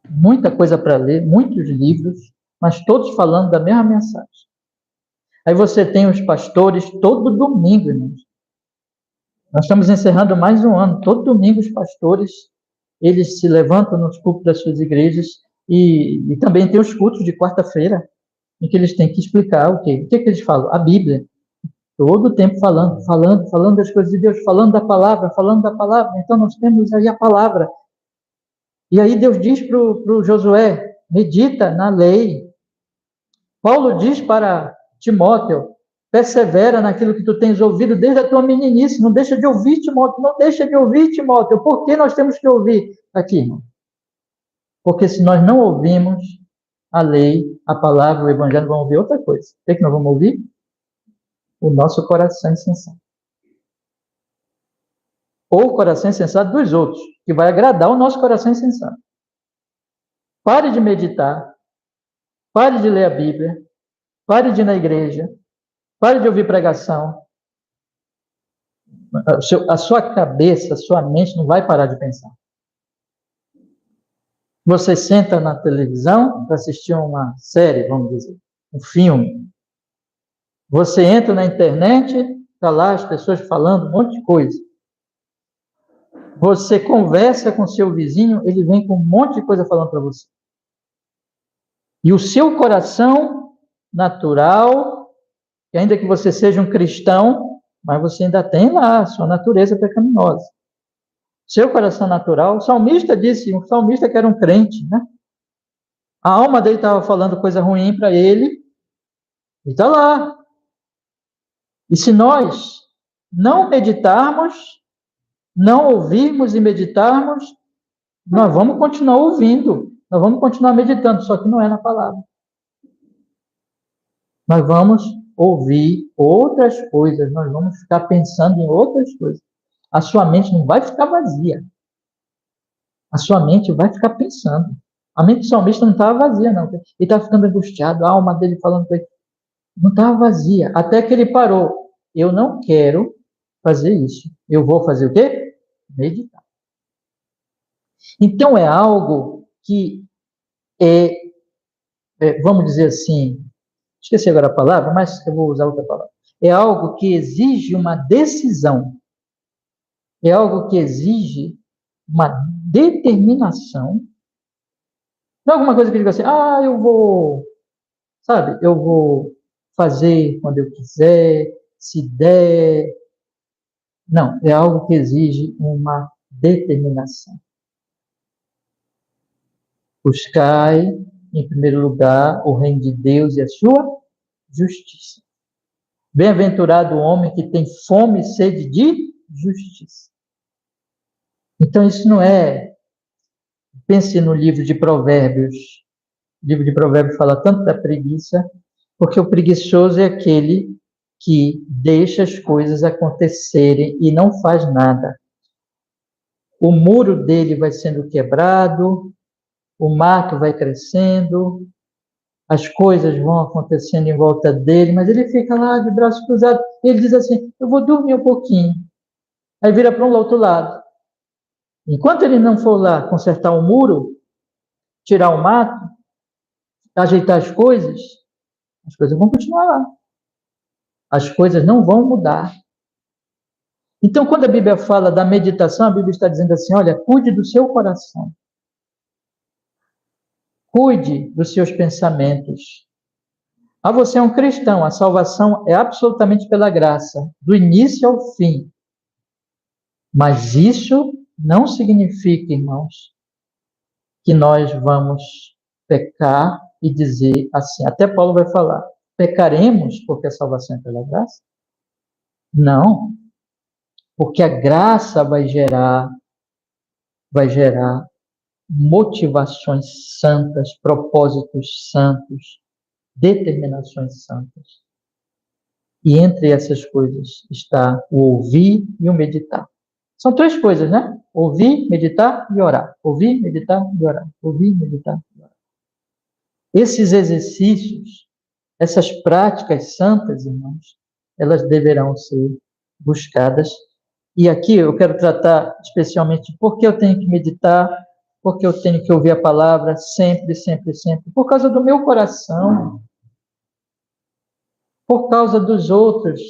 Muita coisa para ler, muitos livros, mas todos falando da mesma mensagem. Aí você tem os pastores todo domingo, irmãos. Nós estamos encerrando mais um ano. Todo domingo os pastores, eles se levantam nos cultos das suas igrejas e também tem os cultos de quarta-feira, em que eles têm que explicar o quê? O que é que eles falam? A Bíblia. Todo o tempo falando das coisas de Deus, falando da palavra. Então nós temos aí a palavra. E aí Deus diz para o Josué, medita na lei. Paulo diz para Timóteo, persevera naquilo que tu tens ouvido desde a tua meninice, não deixa de ouvir, Timóteo, não deixa de ouvir, Timóteo. Por que nós temos que ouvir aqui, irmão? Porque se nós não ouvimos a lei, a palavra, o evangelho, vamos ouvir outra coisa. O que nós vamos ouvir? O nosso coração insensato. Ou o coração insensato dos outros, que vai agradar o nosso coração insensato. Pare de meditar, pare de ler a Bíblia, pare de ir na igreja, pare de ouvir pregação. A sua cabeça, a sua mente não vai parar de pensar. Você senta na televisão para assistir uma série, vamos dizer, um filme. Você entra na internet, está lá as pessoas falando um monte de coisa. Você conversa com seu vizinho, ele vem com um monte de coisa falando para você. E o seu coração natural, que ainda que você seja um cristão, mas você ainda tem lá a sua natureza pecaminosa. Seu coração natural, o salmista disse, um salmista que era um crente, né? A alma dele estava falando coisa ruim para ele, e está lá. E se nós não meditarmos, não ouvirmos e meditarmos, nós vamos continuar ouvindo, nós vamos continuar meditando, só que não é na palavra. Nós vamos ouvir outras coisas, nós vamos ficar pensando em outras coisas. A sua mente não vai ficar vazia. A sua mente vai ficar pensando. A mente do salmista não estava vazia, não. Ele estava ficando angustiado, a alma dele falando com ele. Não estava vazia. Até que ele parou. Eu não quero fazer isso. Eu vou fazer o quê? Meditar. Então é algo que vamos dizer assim, esqueci agora a palavra, mas eu vou usar outra palavra. É algo que exige uma decisão. É algo que exige uma determinação. Não é alguma coisa que diga assim, eu vou, sabe, eu vou fazer quando eu quiser, se der. Não, é algo que exige uma determinação. Buscai, em primeiro lugar, o reino de Deus e a sua justiça. Bem-aventurado o homem que tem fome e sede de justiça. Então, isso não é... Pense no livro de Provérbios. O livro de Provérbios fala tanto da preguiça, porque o preguiçoso é aquele que deixa as coisas acontecerem e não faz nada. O muro dele vai sendo quebrado, o mato vai crescendo, as coisas vão acontecendo em volta dele, mas ele fica lá de braços cruzados. Ele diz assim: eu vou dormir um pouquinho. Aí vira para um outro lado. Enquanto ele não for lá consertar o muro, tirar o mato, ajeitar as coisas vão continuar lá. As coisas não vão mudar. Então, quando a Bíblia fala da meditação, a Bíblia está dizendo assim: olha, cuide do seu coração. Cuide dos seus pensamentos. Você é um cristão, a salvação é absolutamente pela graça, do início ao fim. Mas isso não significa, irmãos, que nós vamos pecar e dizer assim. Até Paulo vai falar: pecaremos porque a salvação é pela graça? Não, porque a graça vai gerar motivações santas, propósitos santos, determinações santas. E entre essas coisas está o ouvir e o meditar. São três coisas, né? Ouvir, meditar e orar. Ouvir, meditar e orar. Ouvir, meditar e orar. Esses exercícios, essas práticas santas, irmãos, elas deverão ser buscadas. E aqui eu quero tratar especialmente por que eu tenho que meditar, por que eu tenho que ouvir a palavra sempre, sempre, sempre. Por causa do meu coração, por causa das outras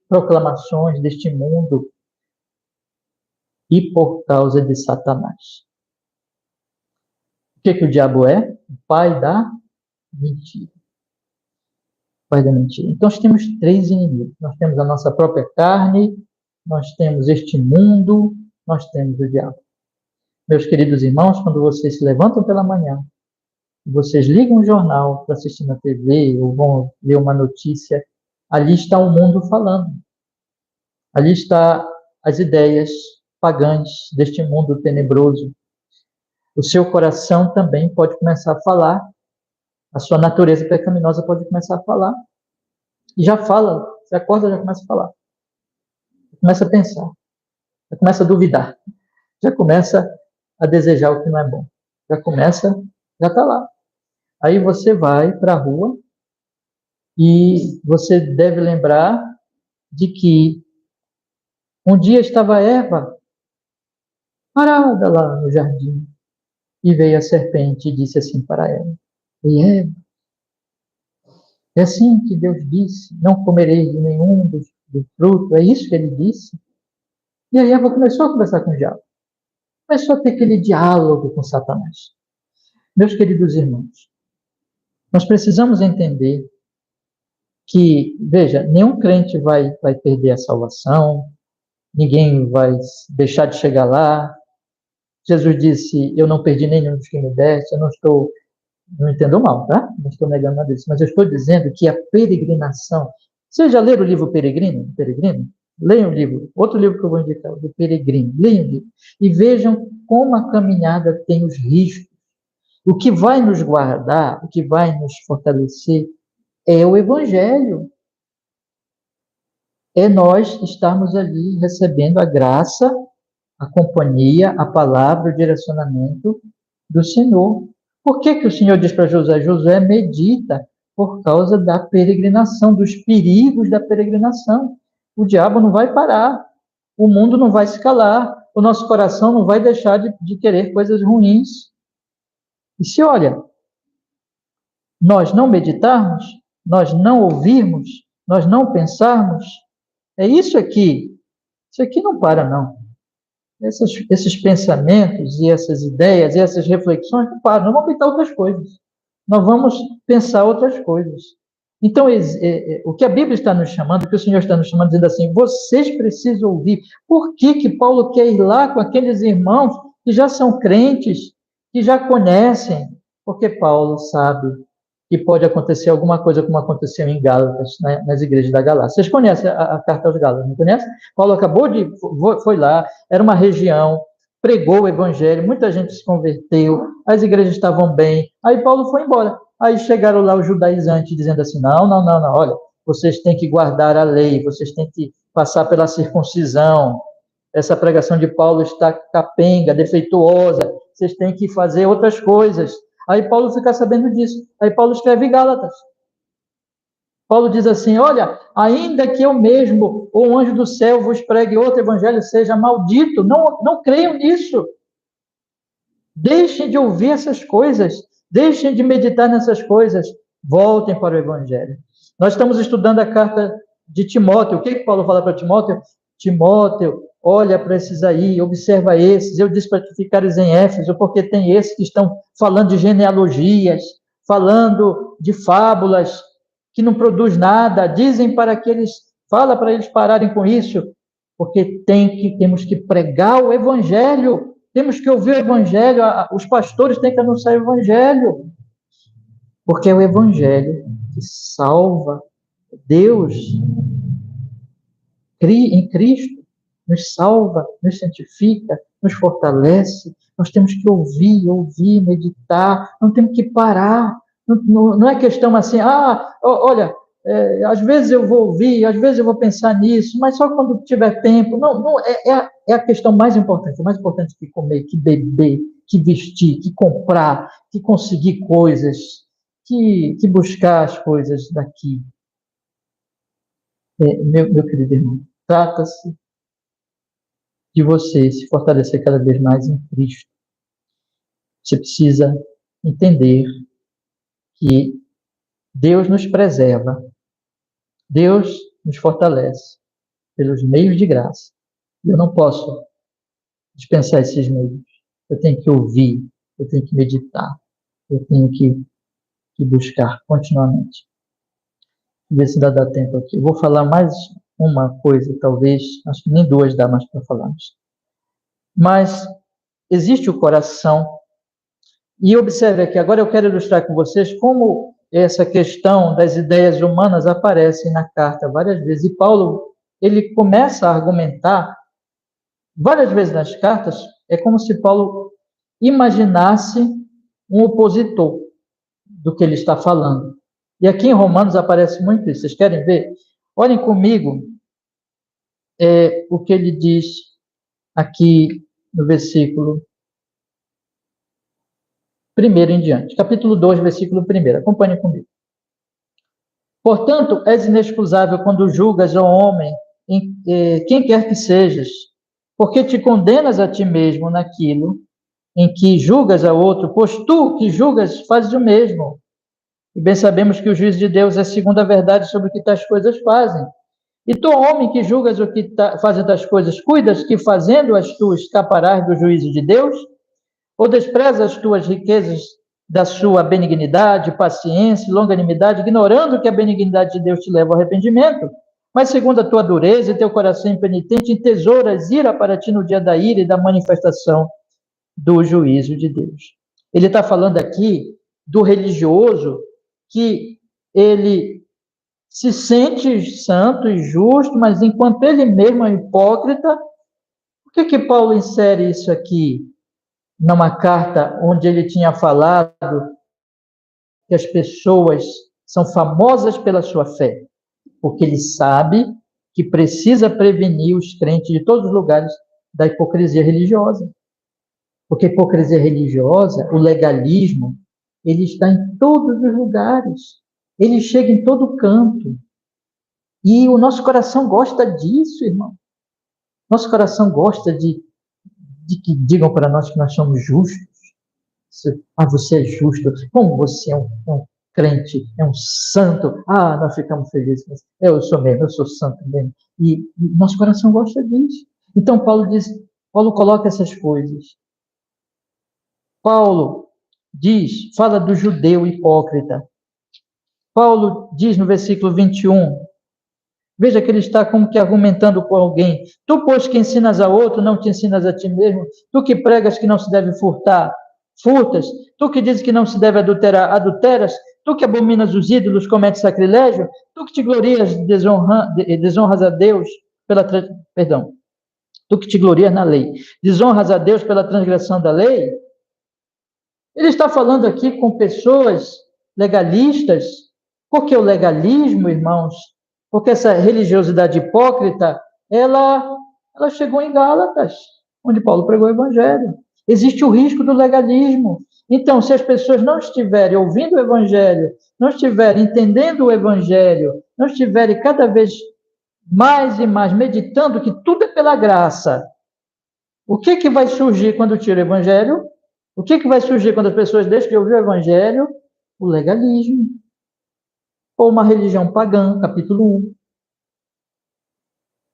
proclamações deste mundo e por causa de Satanás. O que o diabo é? O pai da mentira. Pai da mentira. Então, nós temos três inimigos. Nós temos a nossa própria carne, nós temos este mundo, nós temos o diabo. Meus queridos irmãos, quando vocês se levantam pela manhã, vocês ligam o jornal para assistir na TV ou vão ler uma notícia, ali está o mundo falando. Ali está as ideias pagãs deste mundo tenebroso. O seu coração também pode começar a falar, a sua natureza pecaminosa pode começar a falar. E já fala, você acorda, já começa a falar. Já começa a pensar, já começa a duvidar, já começa a desejar o que não é bom. Já está lá. Aí você vai para a rua e você deve lembrar de que um dia estava Eva parada lá no jardim e veio a serpente e disse assim para ela: e Eva, é assim que Deus disse, não comereis de nenhum do fruto, é isso que ele disse? E aí Eva começou a conversar com o diabo. Começou a ter aquele diálogo com Satanás. Meus queridos irmãos, nós precisamos entender que, veja, nenhum crente vai perder a salvação, ninguém vai deixar de chegar lá. Jesus disse: eu não perdi nenhum dos que me deste, não entendam mal, tá? Não estou negando nada disso, mas eu estou dizendo que a peregrinação... Vocês já leram o livro Peregrino? Leiam o livro, outro livro que eu vou indicar, o do Peregrino. Leiam o livro e vejam como a caminhada tem os riscos. O que vai nos guardar, o que vai nos fortalecer é o Evangelho. É nós estarmos ali recebendo a graça, a companhia, a palavra, o direcionamento do Senhor. Por que o Senhor diz para Josué: Josué, medita, Por causa da peregrinação, dos perigos da peregrinação. O diabo não vai parar, o mundo não vai se calar, o nosso coração não vai deixar de querer coisas ruins. E se, olha, nós não meditarmos, nós não ouvirmos, nós não pensarmos, é isso aqui não para, não. Esses pensamentos e essas ideias e essas reflexões não param, não vamos pensar outras coisas. Nós vamos pensar outras coisas. Então, o que a Bíblia está nos chamando, o que o Senhor está nos chamando, dizendo assim, vocês precisam ouvir. Por que Paulo quer ir lá com aqueles irmãos que já são crentes, que já conhecem? Porque Paulo sabe que pode acontecer alguma coisa como aconteceu em Gálatas, né, nas igrejas da Galácia. Vocês conhecem a carta aos Gálatas, não conhecem? Paulo foi lá, era uma região, pregou o evangelho, muita gente se converteu, as igrejas estavam bem, aí Paulo foi embora. Aí chegaram lá os judaizantes dizendo assim, não, olha, vocês têm que guardar a lei, vocês têm que passar pela circuncisão, essa pregação de Paulo está capenga, defeituosa, vocês têm que fazer outras coisas. Aí Paulo fica sabendo disso. Aí Paulo escreve Gálatas. Paulo diz assim, olha, ainda que eu mesmo, ou um anjo do céu, vos pregue outro evangelho, seja maldito, não creiam nisso. Deixem de ouvir essas coisas, deixem de meditar nessas coisas, voltem para o evangelho. Nós estamos estudando a carta de Timóteo. O que Paulo fala para Timóteo? Timóteo, olha para esses aí, observa esses. Eu disse para tu ficares em Éfeso, porque tem esses que estão falando de genealogias, falando de fábulas, que não produz nada. Dizem para que eles, fala para eles pararem com isso, porque temos que pregar o evangelho, temos que ouvir o evangelho, os pastores têm que anunciar o evangelho, porque é o evangelho que salva. Deus em Cristo nos salva, nos santifica, nos fortalece. Nós temos que ouvir, meditar, não temos que parar. Não é questão assim, olha, às vezes eu vou ouvir, às vezes eu vou pensar nisso, mas só quando tiver tempo. Não é a questão mais importante que comer, que beber, que vestir, que comprar, que conseguir coisas, que buscar as coisas daqui. Meu querido irmão, trata-se de você se fortalecer cada vez mais em Cristo. Você precisa entender que Deus nos preserva, Deus nos fortalece pelos meios de graça. Eu não posso dispensar esses meios. Eu tenho que ouvir, eu tenho que meditar, eu tenho que buscar continuamente. Ver se dá tempo aqui. Eu vou falar mais uma coisa, talvez, acho que nem duas dá mais para falarmos. Mas existe o coração, e observe aqui, agora eu quero ilustrar com vocês como essa questão das ideias humanas aparece na carta várias vezes. E Paulo, ele começa a argumentar várias vezes nas cartas, é como se Paulo imaginasse um opositor do que ele está falando. E aqui em Romanos aparece muito isso. Vocês querem ver? Olhem comigo o que ele diz aqui no versículo 1 em diante. Capítulo 2, versículo 1. Acompanhe comigo. Portanto, és inexcusável quando julgas, ó homem, quem quer que sejas, porque te condenas a ti mesmo naquilo em que julgas a outro, pois tu que julgas fazes o mesmo. E bem sabemos que o juízo de Deus é segundo a verdade sobre o que tais coisas fazem. E tu, homem, que julgas o que fazem tais coisas, cuidas que fazendo-as tu escaparás do juízo de Deus? Ou desprezas as tuas riquezas da sua benignidade, paciência, longanimidade, ignorando que a benignidade de Deus te leva ao arrependimento? Mas segundo a tua dureza e teu coração impenitente, entesouras ira para ti no dia da ira e da manifestação do juízo de Deus. Ele está falando aqui do religioso que ele se sente santo e justo, mas enquanto ele mesmo é hipócrita. Por que Paulo insere isso aqui numa carta onde ele tinha falado que as pessoas são famosas pela sua fé? Porque ele sabe que precisa prevenir os crentes de todos os lugares da hipocrisia religiosa. Porque a hipocrisia religiosa, o legalismo, ele está em todos os lugares. Ele chega em todo canto. E o nosso coração gosta disso, irmão. Nosso coração gosta de que digam para nós que nós somos justos. Você é justo. Como você é um crente, é um santo. Nós ficamos felizes. Eu sou mesmo, eu sou santo mesmo. E nosso coração gosta disso. Então, Paulo coloca essas coisas. Paulo fala do judeu hipócrita. Paulo diz no versículo 21, veja que ele está como que argumentando com alguém. Tu, pois, que ensinas a outro, não te ensinas a ti mesmo. Tu que pregas que não se deve furtar, furtas. Tu que dizes que não se deve adulterar, adulteras. Tu que abominas os ídolos, cometes sacrilégio. Tu que te glorias, desonras a Deus tu que te glorias na lei, desonras a Deus pela transgressão da lei. Ele está falando aqui com pessoas legalistas, porque o legalismo, irmãos, porque essa religiosidade hipócrita, ela chegou em Gálatas, onde Paulo pregou o evangelho. Existe o risco do legalismo. Então, se as pessoas não estiverem ouvindo o evangelho, não estiverem entendendo o evangelho, não estiverem cada vez mais e mais meditando que tudo é pela graça, o que vai surgir quando tira o evangelho? O que vai surgir quando as pessoas deixam de ouvir o evangelho? O legalismo. Ou uma religião pagã, capítulo 1.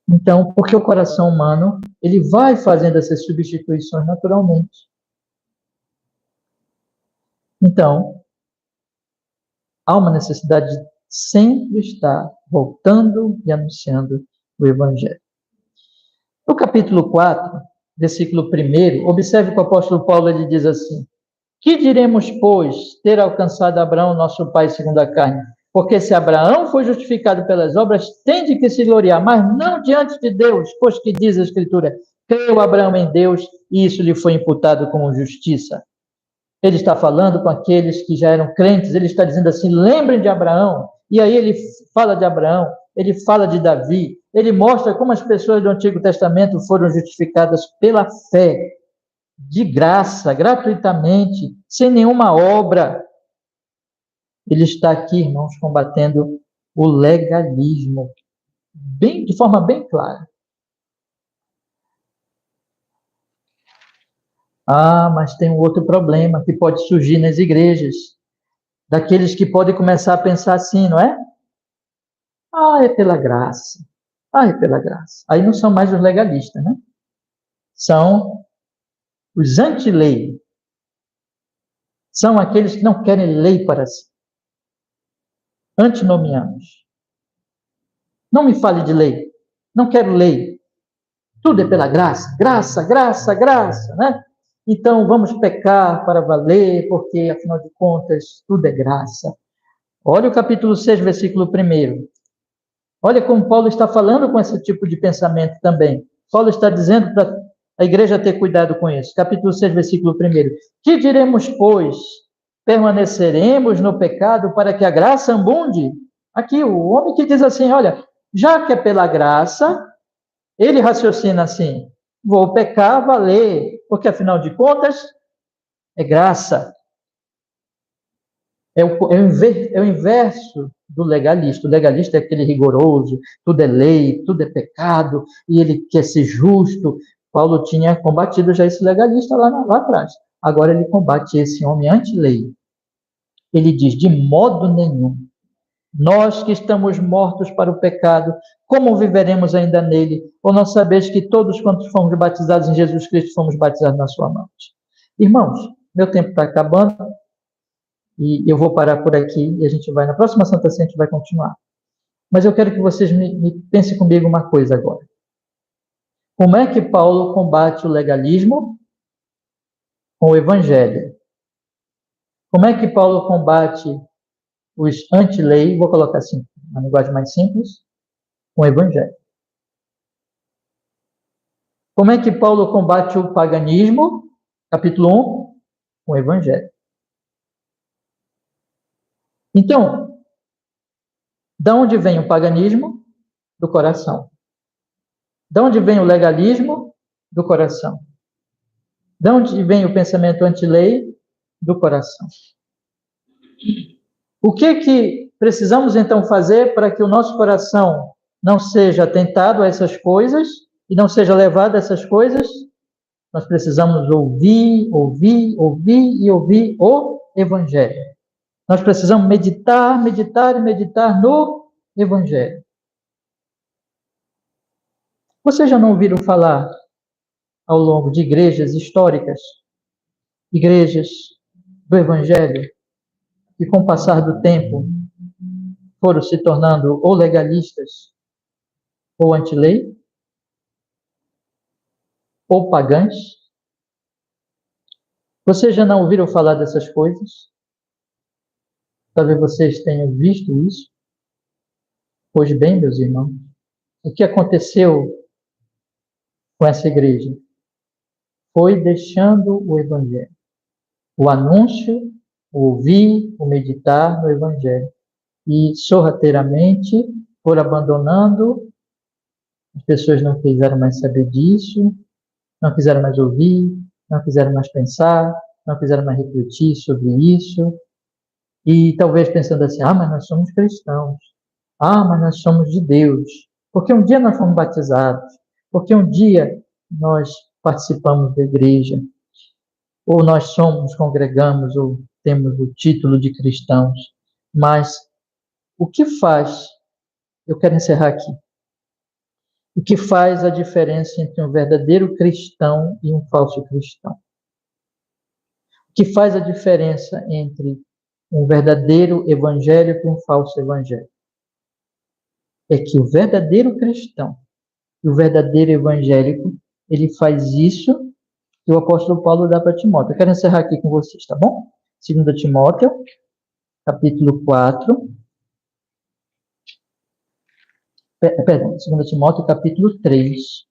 Então, porque o coração humano, ele vai fazendo essas substituições naturalmente. Então, há uma necessidade de sempre estar voltando e anunciando o evangelho. No capítulo 4, versículo 1, observe que o apóstolo Paulo ele diz assim: que diremos, pois, ter alcançado Abraão, nosso pai, segundo a carne? Porque se Abraão foi justificado pelas obras, tem de que se gloriar, mas não diante de Deus, pois que diz a Escritura, creu Abraão em Deus, e isso lhe foi imputado como justiça. Ele está falando com aqueles que já eram crentes, ele está dizendo assim, lembrem de Abraão, e aí ele fala de Abraão, ele fala de Davi, ele mostra como as pessoas do Antigo Testamento foram justificadas pela fé, de graça, gratuitamente, sem nenhuma obra. Ele está aqui, irmãos, combatendo o legalismo, de forma bem clara. Mas tem um outro problema que pode surgir nas igrejas, daqueles que podem começar a pensar assim, não é? É pela graça. É pela graça. Aí não são mais os legalistas, né? São os anti-lei. São aqueles que não querem lei para si. Antinomianos. Não me fale de lei. Não quero lei. Tudo é pela graça. Graça, graça, graça, né? Então vamos pecar para valer, porque afinal de contas tudo é graça. Olha o capítulo 6, versículo 1. Olha como Paulo está falando com esse tipo de pensamento também. Paulo está dizendo para a igreja ter cuidado com isso. Capítulo 6, versículo 1. Que diremos, pois? Permaneceremos no pecado para que a graça abunde? Aqui, o homem que diz assim, olha, já que é pela graça, ele raciocina assim, vou pecar, valer, porque afinal de contas, é graça. É o inverso do legalista. O legalista é aquele rigoroso, tudo é lei, tudo é pecado, e ele quer ser justo. Paulo tinha combatido já esse legalista lá atrás. Agora ele combate esse homem anti-lei. Ele diz, de modo nenhum, nós que estamos mortos para o pecado, como viveremos ainda nele? Ou não sabeis que todos quantos fomos batizados em Jesus Cristo, fomos batizados na sua morte? Irmãos, meu tempo está acabando, e eu vou parar por aqui, e a gente vai, na próxima Santa Ceia, a gente vai continuar. Mas eu quero que vocês me pensem comigo uma coisa agora. Como é que Paulo combate o legalismo? Com o evangelho. Como é que Paulo combate os anti-lei? Vou colocar assim, uma linguagem mais simples, com o evangelho. Como é que Paulo combate o paganismo? Capítulo 1, com o evangelho. Então, de onde vem o paganismo? Do coração. De onde vem o legalismo? Do coração. De onde vem o pensamento anti-lei? Do coração. O que precisamos então fazer para que o nosso coração não seja tentado a essas coisas e não seja levado a essas coisas? Nós precisamos ouvir, ouvir, ouvir e ouvir o Evangelho. Nós precisamos meditar, meditar e meditar no Evangelho. Vocês já não ouviram falar ao longo de igrejas históricas, igrejas do Evangelho, que com o passar do tempo foram se tornando ou legalistas, ou anti-lei, ou pagãs? Vocês já não ouviram falar dessas coisas? Talvez vocês tenham visto isso. Pois bem, meus irmãos, o que aconteceu com essa igreja? Foi deixando o Evangelho. O anúncio, o ouvir, o meditar no Evangelho. E sorrateiramente foram abandonando, as pessoas não quiseram mais saber disso, não quiseram mais ouvir, não quiseram mais pensar, não quiseram mais refletir sobre isso. E talvez pensando assim, mas nós somos cristãos. Mas nós somos de Deus. Porque um dia nós fomos batizados. Porque um dia nós participamos da igreja. Ou nós congregamos, ou temos o título de cristãos. Mas o que faz, eu quero encerrar aqui, o que faz a diferença entre um verdadeiro cristão e um falso cristão? O que faz a diferença entre um verdadeiro evangélico e um falso evangélico? É que o verdadeiro cristão e o verdadeiro evangélico, ele faz isso que o apóstolo Paulo dá para Timóteo. Eu quero encerrar aqui com vocês, tá bom? 2 Timóteo, capítulo 4. Perdão, 2 Timóteo, capítulo 3.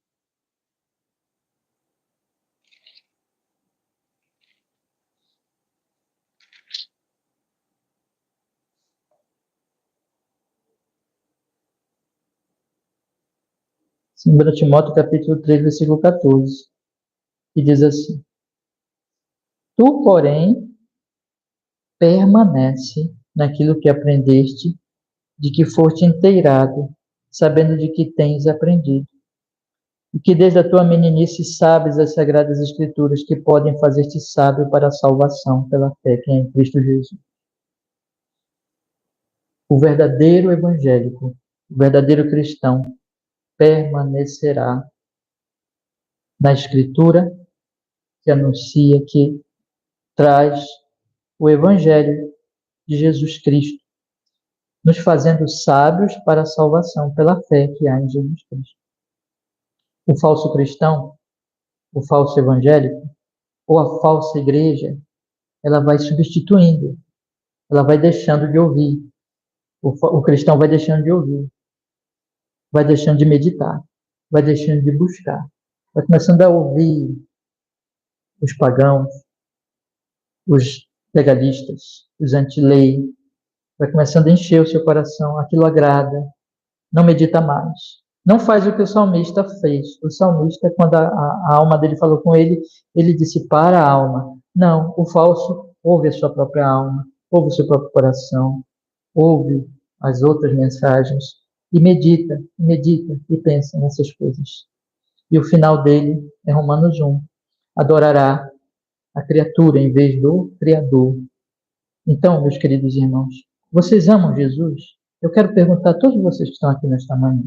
Segundo Timóteo, capítulo 3, versículo 14, que diz assim: Tu, porém, permanece naquilo que aprendeste, de que foste inteirado, sabendo de que tens aprendido, e que desde a tua meninice sabes as sagradas escrituras que podem fazer-te sábio para a salvação pela fé que é em Cristo Jesus. O verdadeiro evangélico, o verdadeiro cristão, permanecerá na Escritura que anuncia, que traz o Evangelho de Jesus Cristo, nos fazendo sábios para a salvação pela fé que há em Jesus Cristo. O falso cristão, o falso evangélico, ou a falsa igreja, ela vai substituindo, ela vai deixando de ouvir. O cristão vai deixando de ouvir, vai deixando de meditar, vai deixando de buscar, vai começando a ouvir os pagãos, os legalistas, os anti-lei, vai começando a encher o seu coração, aquilo agrada, não medita mais. Não faz o que o salmista fez. O salmista, quando a alma dele falou com ele, ele disse para a alma. Não, o falso ouve a sua própria alma, ouve o seu próprio coração, ouve as outras mensagens e medita e pensa nessas coisas. E o final dele é Romanos 1. Adorará a criatura em vez do Criador. Então, meus queridos irmãos, vocês amam Jesus? Eu quero perguntar a todos vocês que estão aqui nesta manhã.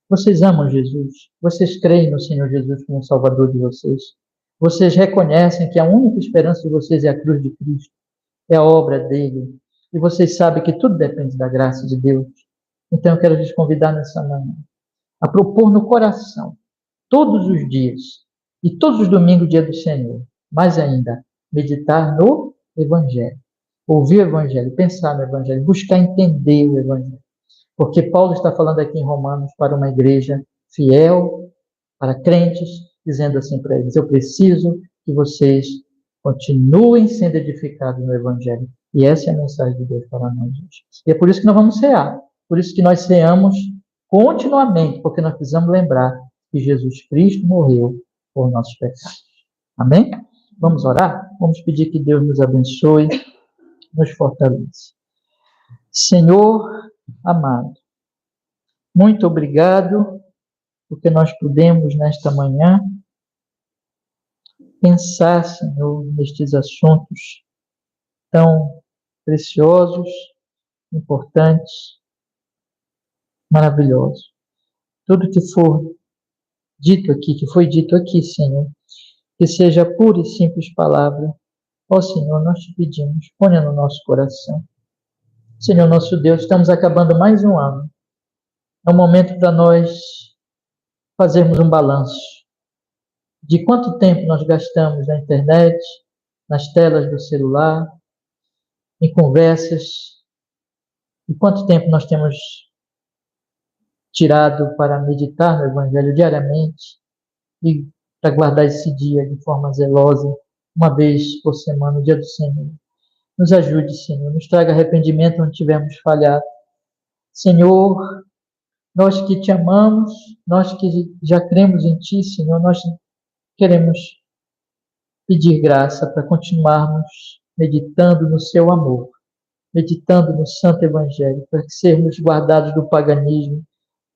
Vocês amam Jesus? Vocês creem no Senhor Jesus como Salvador de vocês? Vocês reconhecem que a única esperança de vocês é a cruz de Cristo? É a obra dele? E vocês sabem que tudo depende da graça de Deus? Então eu quero lhes convidar nessa manhã a propor no coração, todos os dias, e todos os domingos, dia do Senhor, mais ainda, meditar no Evangelho. Ouvir o Evangelho, pensar no Evangelho, buscar entender o Evangelho. Porque Paulo está falando aqui em Romanos para uma igreja fiel, para crentes, dizendo assim para eles: eu preciso que vocês continuem sendo edificados no Evangelho. E essa é a mensagem de Deus para nós hoje. E é por isso que nós vamos cear. Por isso que nós ceamos continuamente, porque nós precisamos lembrar que Jesus Cristo morreu por nossos pecados. Amém? Vamos orar? Vamos pedir que Deus nos abençoe, nos fortaleça. Senhor amado, muito obrigado porque nós pudemos nesta manhã pensar, Senhor, nestes assuntos tão preciosos, importantes, maravilhosos. Tudo que for dito aqui, que foi dito aqui, Senhor, que seja pura e simples palavra. Ó Senhor, nós te pedimos, ponha no nosso coração. Senhor, nosso Deus, estamos acabando mais um ano. É um momento para nós fazermos um balanço de quanto tempo nós gastamos na internet, nas telas do celular, em conversas, e quanto tempo nós temos tirado para meditar no Evangelho diariamente e para guardar esse dia de forma zelosa, uma vez por semana, o dia do Senhor. Nos ajude, Senhor, nos traga arrependimento onde tivermos falhado. Senhor, nós que te amamos, nós que já cremos em ti, Senhor, nós queremos pedir graça para continuarmos meditando no seu amor, meditando no Santo Evangelho, para que sermos guardados do paganismo,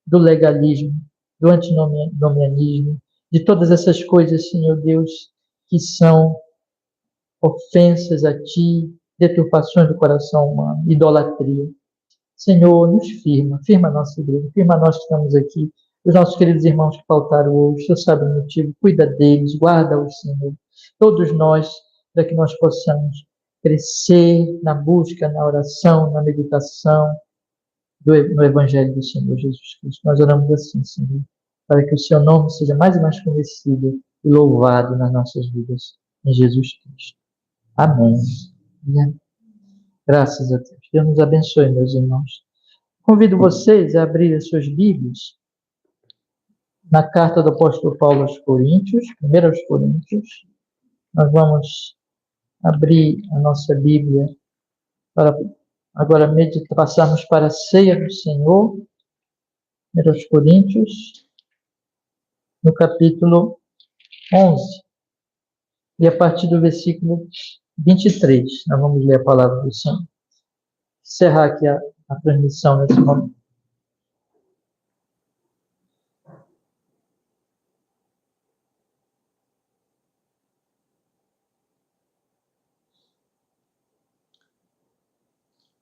do legalismo, do antinomianismo, de todas essas coisas, Senhor Deus, que são ofensas a ti, deturpações do coração humano, idolatria. Senhor, nos firma a nossa igreja, firma nós que estamos aqui, os nossos queridos irmãos que faltaram hoje, o Senhor sabe o motivo, cuida deles, guarda-os, Senhor, todos nós, para que nós possamos crescer na busca, na oração, na meditação, no Evangelho do Senhor Jesus Cristo. Nós oramos assim, Senhor, para que o seu nome seja mais e mais conhecido e louvado nas nossas vidas, em Jesus Cristo. Amém. Graças a Deus. Deus nos abençoe, meus irmãos. Convido vocês a abrir as suas Bíblias na carta do apóstolo Paulo aos Coríntios, 1 aos Coríntios. Nós vamos abrir a nossa Bíblia para agora passarmos para a ceia do Senhor, 1 aos Coríntios, no capítulo 11, e a partir do versículo 23, nós vamos ler a palavra do Senhor. Encerrar aqui a transmissão nesse momento.